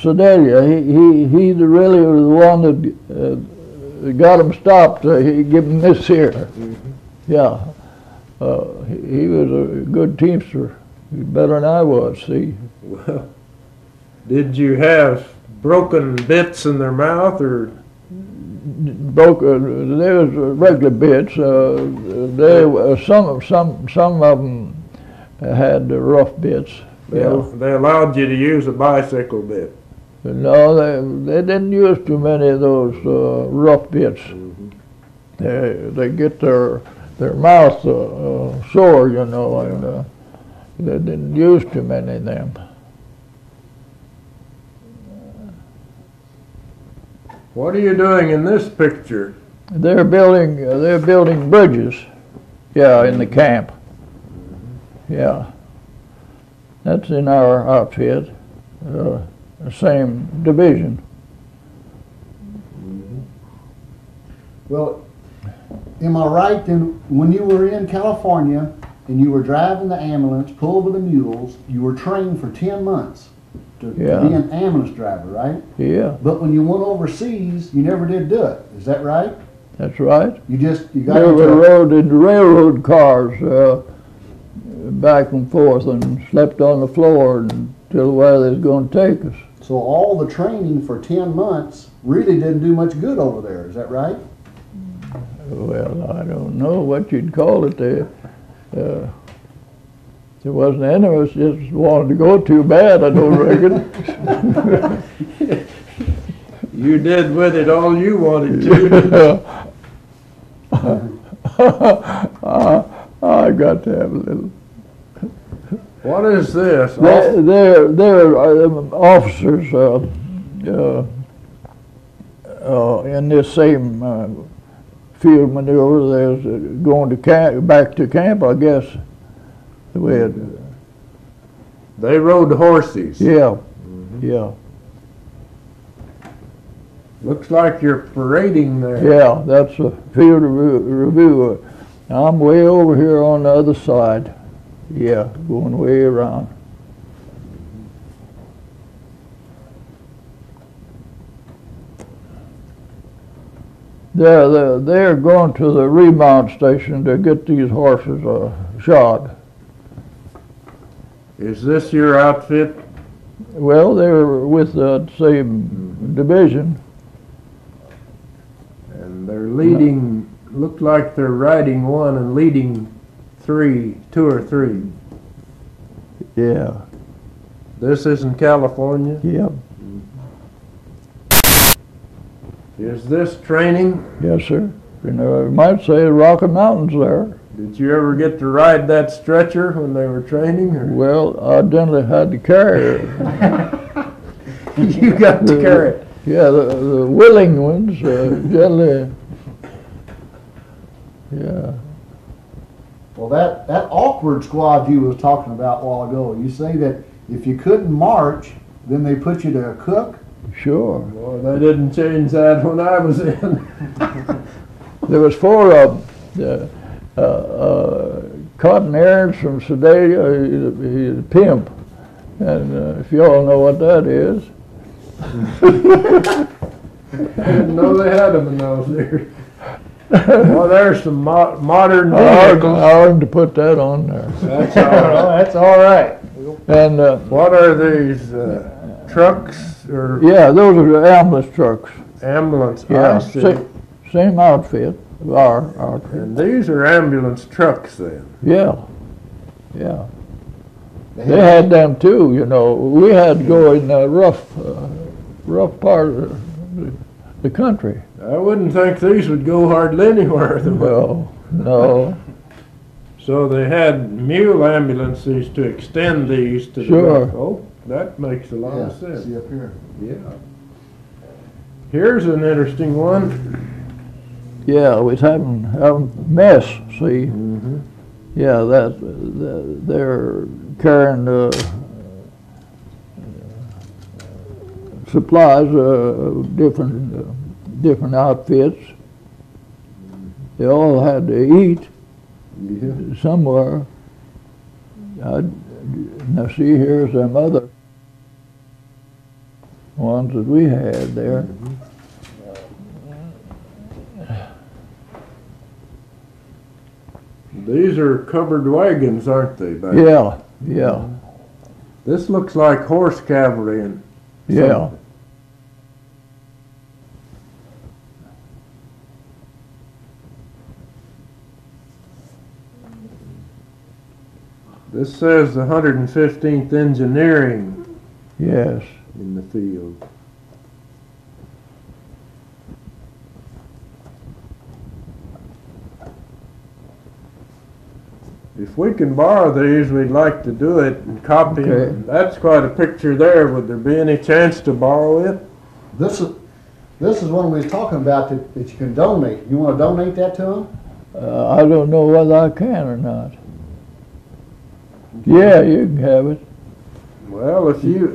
Sedalia, he really was the one that got him stopped. He gave him this here. Yeah. He was a good teamster. He was better than I was, see. Well, did you have broken bits in their mouth, or? There was regular bits. Some of them had the rough bits. They allowed you to use a bicycle bit. No, they didn't use too many of those rough bits. They get their mouth sore, you know, and they didn't use too many of them. What are you doing in this picture? They're building bridges. Yeah, in the camp. Yeah. That's in our outfit, the same division. Well, am I right then, when you were in California and you were driving the ambulance, pulled with the mules, you were trained for 10 months to be an ambulance driver, right? Yeah, But when you went overseas, you never did do it. Is that right? that's right. You got They into rode in railroad cars back and forth and slept on the floor until where they was going to take us. So all the training for 10 months really didn't do much good over there. Is that right? Well, I don't know what you'd call it there. There wasn't any of us just wanted to go too bad, I don't reckon. You did with it all you wanted to. I got to have a little. What is this? They're officers in this same field maneuver. There's going to back to camp, I guess. The way it. They rode horses. Yeah, yeah, Looks like you're parading there. yeah. That's a field review. I'm way over here on the other side. Yeah, going way around. They're going to the remount station to get these horses shod. Is this your outfit? Well, they're with the same division. And they're leading, look like they're riding one and leading two or three. Yeah. This is in California? Yep. Is this training? Yes, sir. You know, you might say the Rocky Mountains there. Did you ever get to ride that stretcher when they were training? Or? Well, I generally had to carry it. You got to carry it. Yeah, the willing ones generally. Yeah. Well, that awkward squad you was talking about a while ago, you say that if you couldn't march, then they put you to cook? Sure. Well, they didn't change that when I was in. There was 4 of them. Cotton Aaron's from Sedalia, he's a pimp. And if you all know what that is. I didn't know they had them in those years. Well, there's some modern I vehicles. ought to put that on there. That's all right. That's all right. And What are these trucks or yeah, those are ambulance trucks. ambulance? Yeah, I see. same outfit. Our outfit. And these are ambulance trucks then. Yeah, yeah. They had them too, you know. We had to go in a rough part of the country. I wouldn't think these would go hardly anywhere. No. So they had mule ambulances to extend these to Sure. the Oh, that makes a lot of sense. See up here. Yeah. Here's an interesting one. Yeah, we was having mess. See, Mm-hmm. yeah, they're carrying supplies, different outfits. They all had to eat Yeah. somewhere. Now see, here's them other ones that we had there. These are covered wagons, aren't they? Back Yeah. This looks like horse cavalry and Yeah. something. This says the 115th Engineering Yes. in the field. If we can borrow these, we'd like to do it and copy Okay. them. That's quite a picture there. Would there be any chance to borrow it? This is one we was talking about that you can donate. You want to donate that to them? I don't know whether I can or not. Yeah, you can have it. Well, if You're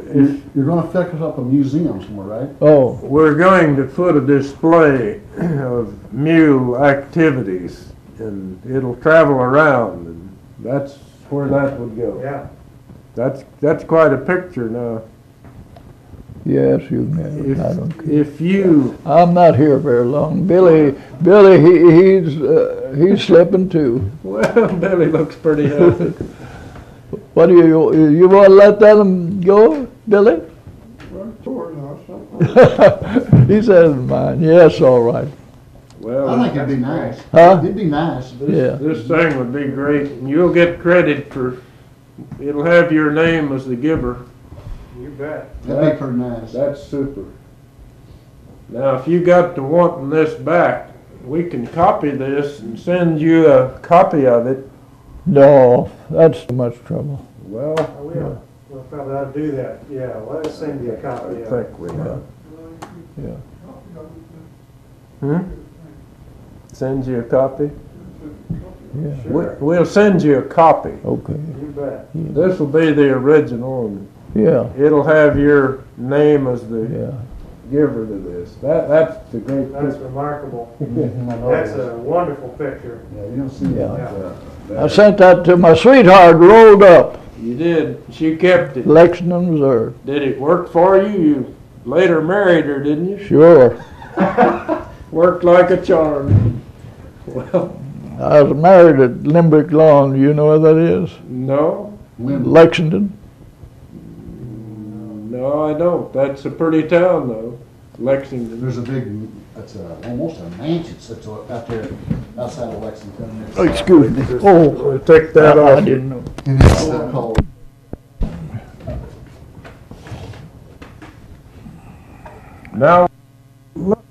going to fix up a museum somewhere, right? Oh, we're going to put a display of mule activities, and it'll travel around, and that's where that would go. Yeah. That's quite a picture now. yes, you can have it. I don't care. If you I'm not here very long. Billy, he's slipping too. well, Billy looks pretty healthy. What do you want to let them go, Billy? He says mine. Yes, all right. Well, I think it'd be nice. Huh? It'd be nice. Yeah. this thing would be great, and you'll get credit for. It'll have your name as the giver. You bet. That'd be pretty nice. That's super. Now, if you got to wanting this back, we can copy this and send you a copy of it. No, that's too much trouble. Well, We'll probably ought to do that. Yeah, let us send you a I copy of it. think we have. Yeah. Send you a copy? Yeah. We'll send you a copy. Okay. You bet. This will be the original, and Yeah. it'll have your name as the Yeah. giver to this. That's the great That's picture. remarkable. Mhm, I know That's it is. a wonderful picture. Yeah, you don't see it Yeah. like that. I sent that to my sweetheart, rolled up. You did. She kept it. Lexington, Missouri. Did it work for you? You later married her, didn't you? Sure. Worked like a charm. Well, I was married at Limerick Lawn. You know where that is? no, Lexington. no, I don't. That's a pretty town, though. Lexington. There's a big, that's almost a mansion sits out there outside of Lexington. It's, Excuse me. Oh, we'll take that I off. didn't know. And it's called. Now, look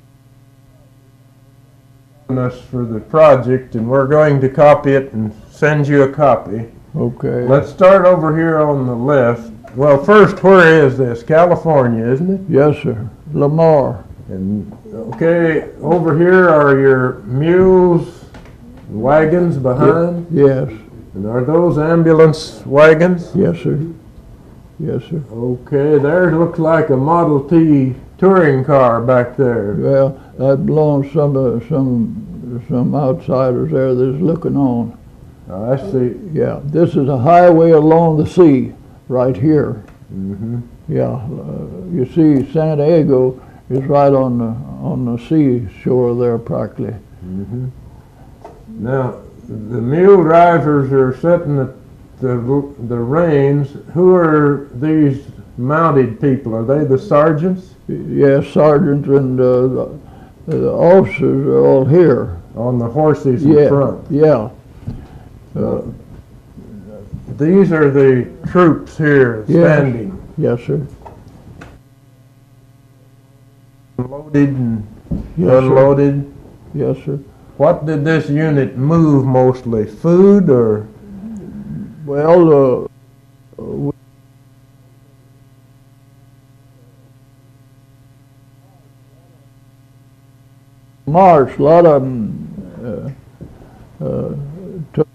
on us for the project, and we're going to copy it and send you a copy. Okay. Let's start over here on the left. Well, first, where is this? California, isn't it? Yes, sir. Lamar. And okay, over here are your mules, wagons behind. Yes. And are those ambulance wagons? Yes, sir. Yes, sir. Okay, there looks like a Model T touring car back there. Well, that belongs to some outsiders there that's looking on. I see. Yeah, this is a highway along the sea, right here. Mm-hmm. Yeah, you see, San Diego is right on the seashore there, practically. Mm-hmm. Now, the mule drivers are sitting at the reins. Who are these mounted people? Are they the sergeants? Yes, sergeants and the officers are all here. On the horses in Yeah, front. yeah. These are the troops here standing. Yes, sir. Loaded and Yes, sir. unloaded. Yes, sir. What did this unit move mostly? Food or? Well, March, a lot of them took,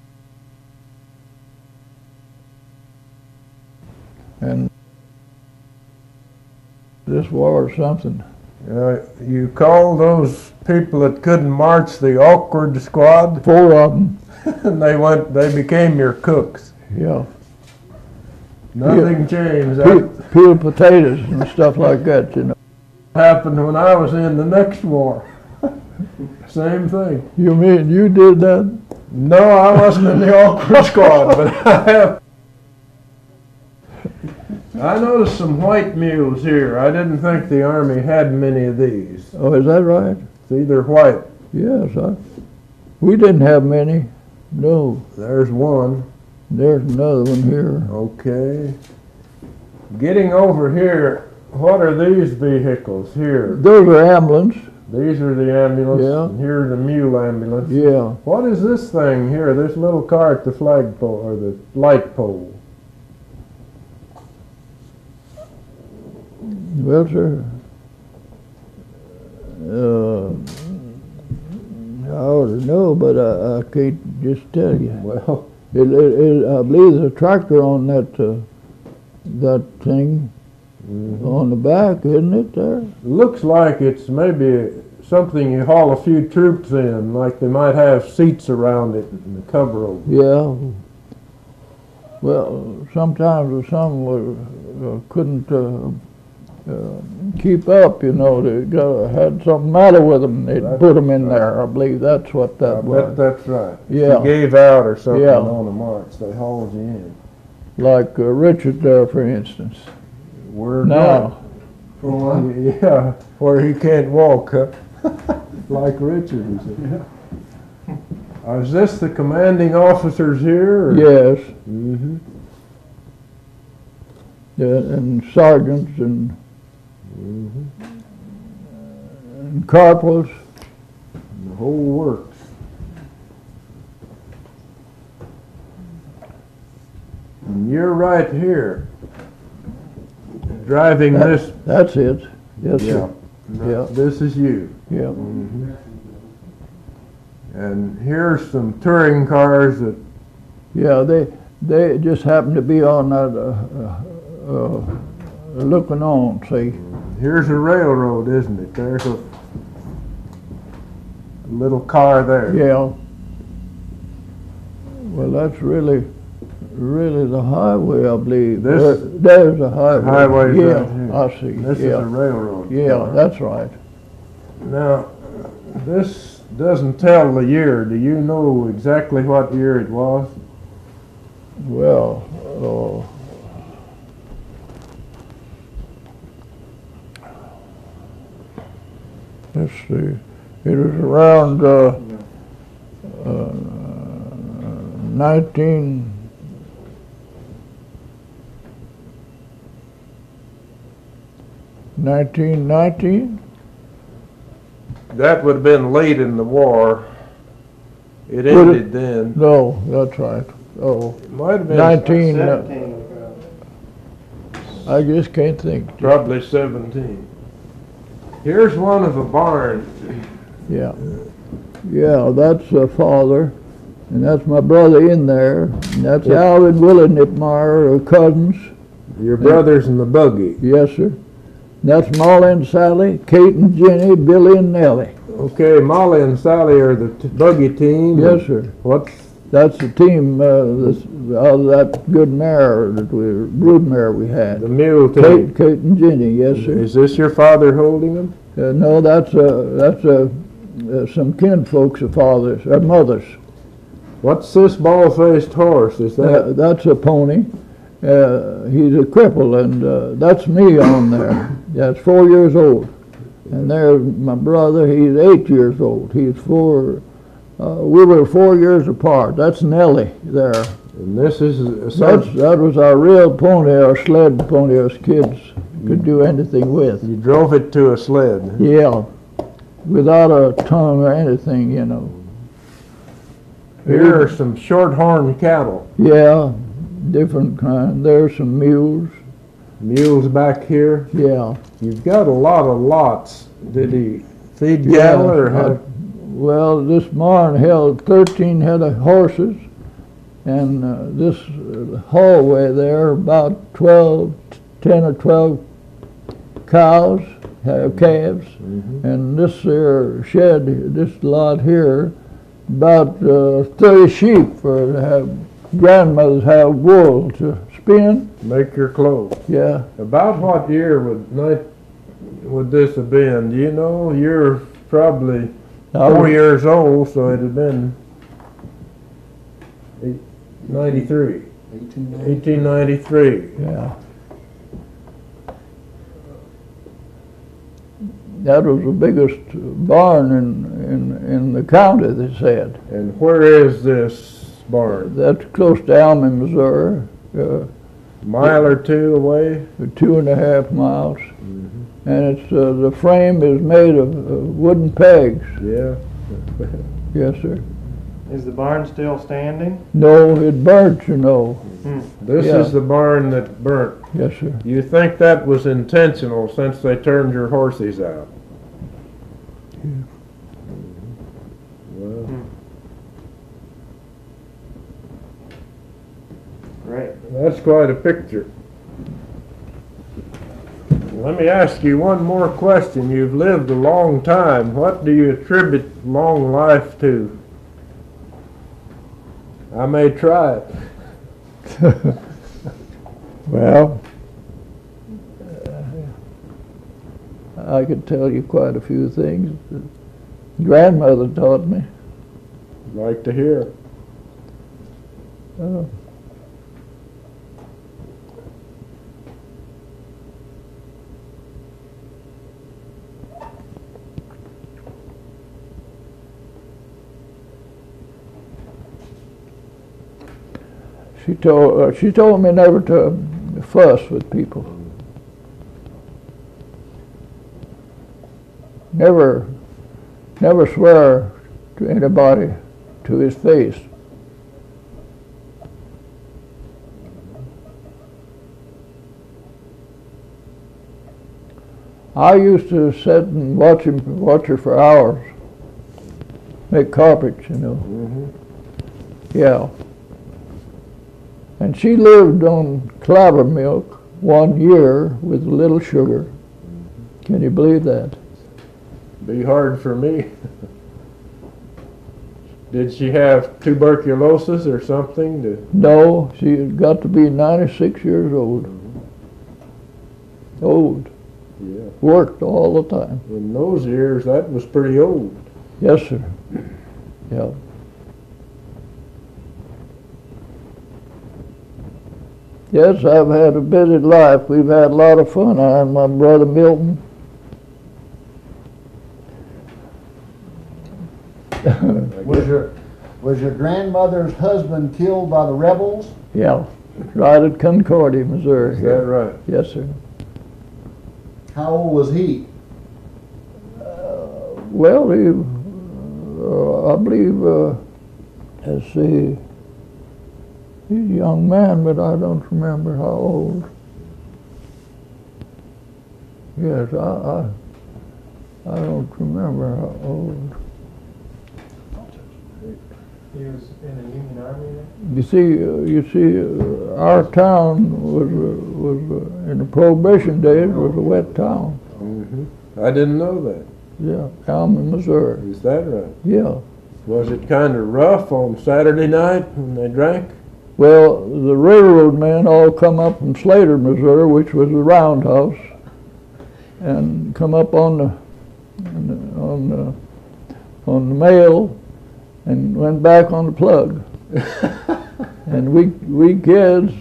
and this war or something. You call those people that couldn't march the awkward squad, 4 of them. and they became your cooks. Yeah. Nothing changed. That Peeled potatoes and stuff like that, you know. happened when I was in the next war. Same thing. You mean you did that? No, I wasn't in the awkward squad, but I noticed some white mules here. I didn't think the Army had many of these. Oh, is that right? It's either white. Yes, we didn't have many. No, There's one. there's another one here. Okay. Getting over here, what are these vehicles here? Those are ambulance. These are the ambulance. Yeah. And here's the mule ambulance. Yeah. What is this thing here? This little car at the flagpole or the light pole? Well, sir, I ought to know, but I can't just tell you. Well, I believe there's a tractor on that thing on the back, isn't it there? looks like it's maybe something you haul a few troops in, like they might have seats around it and the cover over. Yeah. Well, sometimes some couldn't keep up, you know. They had something matter with them. They'd put them in there. I believe that's what that I was. bet that's right. Yeah. If you gave out or something Yeah. on the march, they hauled you in. Like Richard there, for instance. Where Now, Yeah, where he can't walk, huh? Like Richard, he said. Is this the commanding officers here? Or? yes, Mm-hmm. and sergeants and Mm-hmm. corporals. The whole works. And you're right here, driving this. That's it. Yes, Yeah. sir. Yeah. This is you. Yeah. Mm-hmm. And here's some touring cars that. Yeah, they just happen to be on that looking on, see. Here's a railroad, isn't it? There's a little car there. Yeah. Well, that's really the highway, I believe. There's a highway. Highway's yeah, right here. I see. This is a railroad. Yeah, that's right. Now, This doesn't tell the year. Do you know exactly what year it was? Well, let's see. It was around 1919. That would have been late in the war. It Would ended then. No, that's right. Oh, It might have been 19. 17. I just can't think. probably 17. Here's one of a barn. Yeah. Yeah, that's father, and that's my brother in there, and that's Al and Willie Knipmeyer, cousins. Your brothers in the buggy. Yes, sir. That's Molly and Sally, Kate and Jenny, Billy and Nellie. Okay, Molly and Sally are the buggy team. Yes, sir. What's That's the team, that good mare, brood mare we had. the mule team? Kate and Jenny, yes, sir. Is this your father holding them? No, that's some kin folks of fathers, mothers. What's this bald-faced horse? Is that? That's a pony. He's a cripple, and that's me on there. That's 4 years old. And there's my brother, he's 8 years old. He's 4, we were 4 years apart. That's Nellie there. And this is That was our real pony, our sled pony us kids could do anything with. you drove it to a sled. Yeah, without a tongue or anything, you know. Here are some short-horn cattle. Yeah, different kind. There's some mules. Mules back here. Yeah. You've got a lot of lots. Did he feed Yeah, cattle or how? Well, this barn held 13 head of horses, and this hallway there, about 10 or 12 cows, calves, and this here shed, this lot here, about 30 sheep for to have grandmothers have wool to spin. Make your clothes. Yeah. About what year would this have been? Do you know? You're probably 4 years old, so it'd have been 93. 1893. Yeah. That was the biggest barn in the county, they said. And where is this barn? That's close to Alma, Missouri, Mile or two away? 2.5 miles. And it's the frame is made of wooden pegs. Yeah. Yes, sir. Is the barn still standing? No, it burnt, you know. This Yeah. is the barn that burnt. Yes, sir. You think that was intentional since they turned your horses out? Well, Great. that's quite a picture. Let me ask you one more question. You've lived a long time. What do you attribute long life to? I may try it. Well, I could tell you quite a few things. Grandmother taught me. Like to hear. She told me never to fuss with people. Never swear to anybody to his face. I used to sit and watch her for hours. Make carpets, you know. Yeah. And she lived on clabber milk 1 year with a little sugar. Can you believe that? Be hard for me. Did she have tuberculosis or something? No, she had got to be 96 years old. Old. Yeah. Worked all the time. In those years, that was pretty old. Yes, sir. Yeah. Yes, I've had a busy life. We've had a lot of fun. I and my brother Milton. Was your grandmother's husband killed by the rebels? Yeah, right at Concordia, Missouri. Is that right? Yes, sir. How old was he? Well, he, I believe, let's see, he's a young man, but I don't remember how old. Yes, I don't remember how old. He was in the Union Army then? You see, our town was in the Prohibition days was a wet town. Mm-hmm. I didn't know that. Yeah, Alma, Missouri. Is that right? Yeah. Was it kind of rough on Saturday night when they drank? Well, the railroad men all come up from Slater, Missouri, which was the roundhouse, and come up on the mail, and went back on the plug. And we kids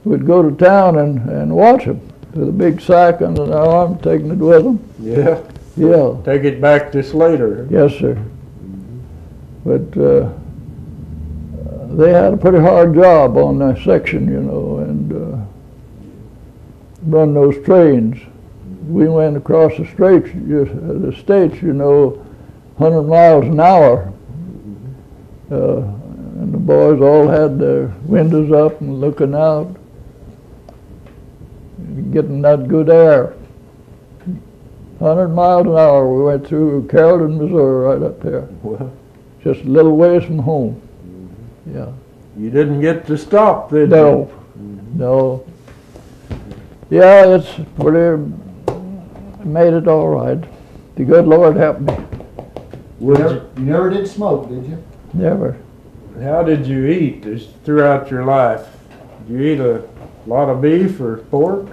would go to town and watch them with a big sack under their arm, taking it with them. Yeah. Yeah. Take it back to Slater. Yes, sir. But they had a pretty hard job on that section, you know, and run those trains. We went across the states, you know, 100 miles an hour. And the boys all had their windows up and looking out, getting that good air. 100 miles an hour we went through Carrollton, Missouri, right up there. Well, Just a little ways from home. Yeah. you didn't get to stop, did No. you? No. Yeah, it's pretty, made it all right. The good Lord helped me. You never did smoke, did you? Never. How did you eat throughout your life? Did you eat a lot of beef or pork?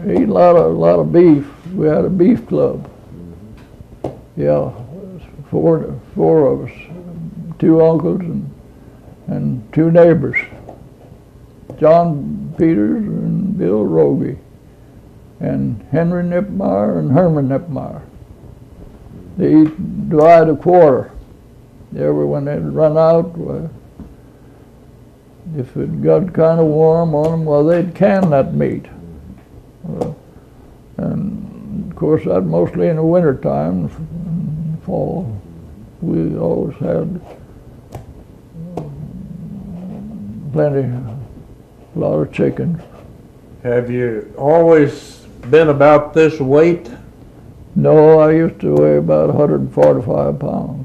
Eat a lot of beef. We had a beef club. Yeah, four of us, 2 uncles and 2 neighbors, John Peters and Bill Rogie, and Henry Knipmeyer and Herman Knipmeyer. They divide a quarter. When they'd run out, if it got kind of warm on them, well, they'd can that meat. And of course, that mostly in the winter time, fall. We always had a lot of chicken. Have you always been about this weight? No, I used to weigh about 145 pounds.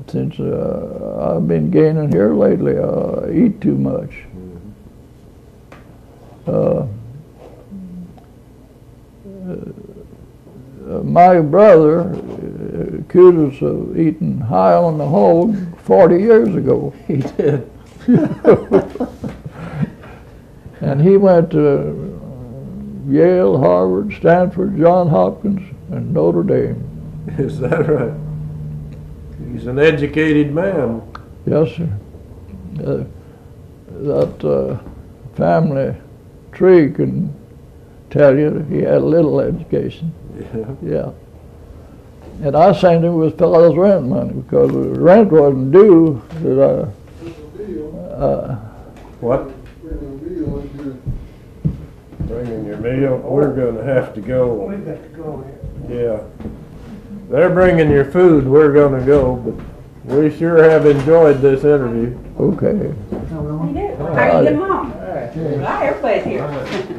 Since I've been gaining here lately, I eat too much. My brother accused us of eating high on the hog 40 years ago. He did. And he went to Yale, Harvard, Stanford, Johns Hopkins, and Notre Dame. Is that right? He's an educated man. Yes, sir. That family tree can tell you he had a little education. Yeah. Yeah. And I sent him with father's rent money because the rent wasn't due. What? Bringing your meal. We're going to have to go. We've got to go here. Yeah. They're bringing your food. We're going to go, but we sure have enjoyed this interview. Okay. You do? How you getting along? Right, everybody's here.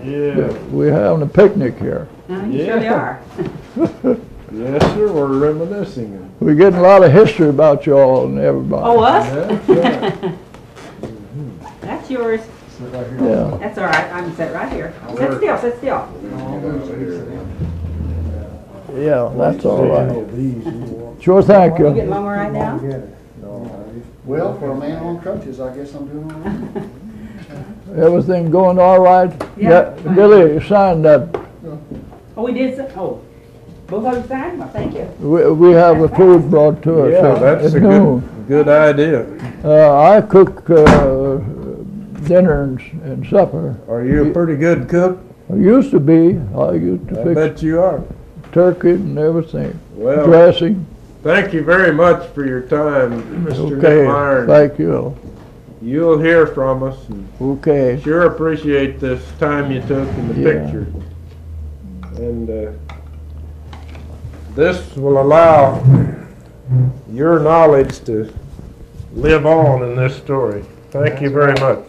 Yeah. We're having a picnic here. You surely are. Yes, sir. We're reminiscing. We're getting a lot of history about you all and everybody. Oh, us? That's right. That's yours. Yeah. That's all right. I'm sit right here. Sit still, sit still. Yeah, that's all Any right. of these you want? Sure, thank You getting you. along all right now? Well, for a man on crutches, I guess I'm doing all right. Everything going all right? Yeah. Billy signed that. Oh, we did, both of you signed them, thank you. We have the food brought to us. Yeah, at that's a noon. good idea. I cook dinner and supper. Are you a pretty good cook? I used to be. I used to I fix bet you are. turkey and everything. Well, Dressing. thank you very much for your time, Mr. Okay, Knipmeyer. thank you. You'll hear from us. And Okay. sure appreciate this time you took in the Yeah. picture. And this will allow your knowledge to live on in this story. Thank you very much.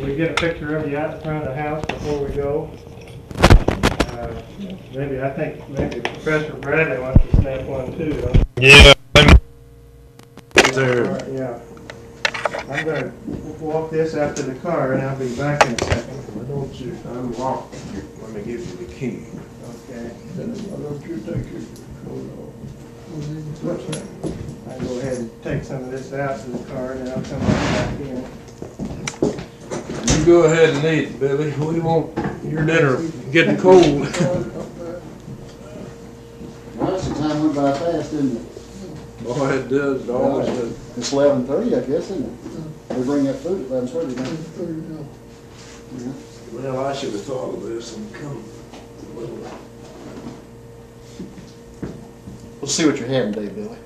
We get a picture of you out in front of the house before we go. Maybe Professor Bradley wants to snap one too. Huh? Yeah. There. Yeah. I'm gonna walk this out to the car and I'll be back in a second. Why don't you unlock? Let me give you the key. Okay. Why don't you take your coat off? I'll go ahead and take some of this out to the car and then I'll come back in. You go ahead and eat, Billy. We want your dinner getting cold. Well, the time went by fast, didn't it? Boy, it does. It always does. It's 11:30, I guess, isn't it? They bring that food at 11:30, don't they? Well, I should have thought of this and come. We'll see what you're having today, Billy.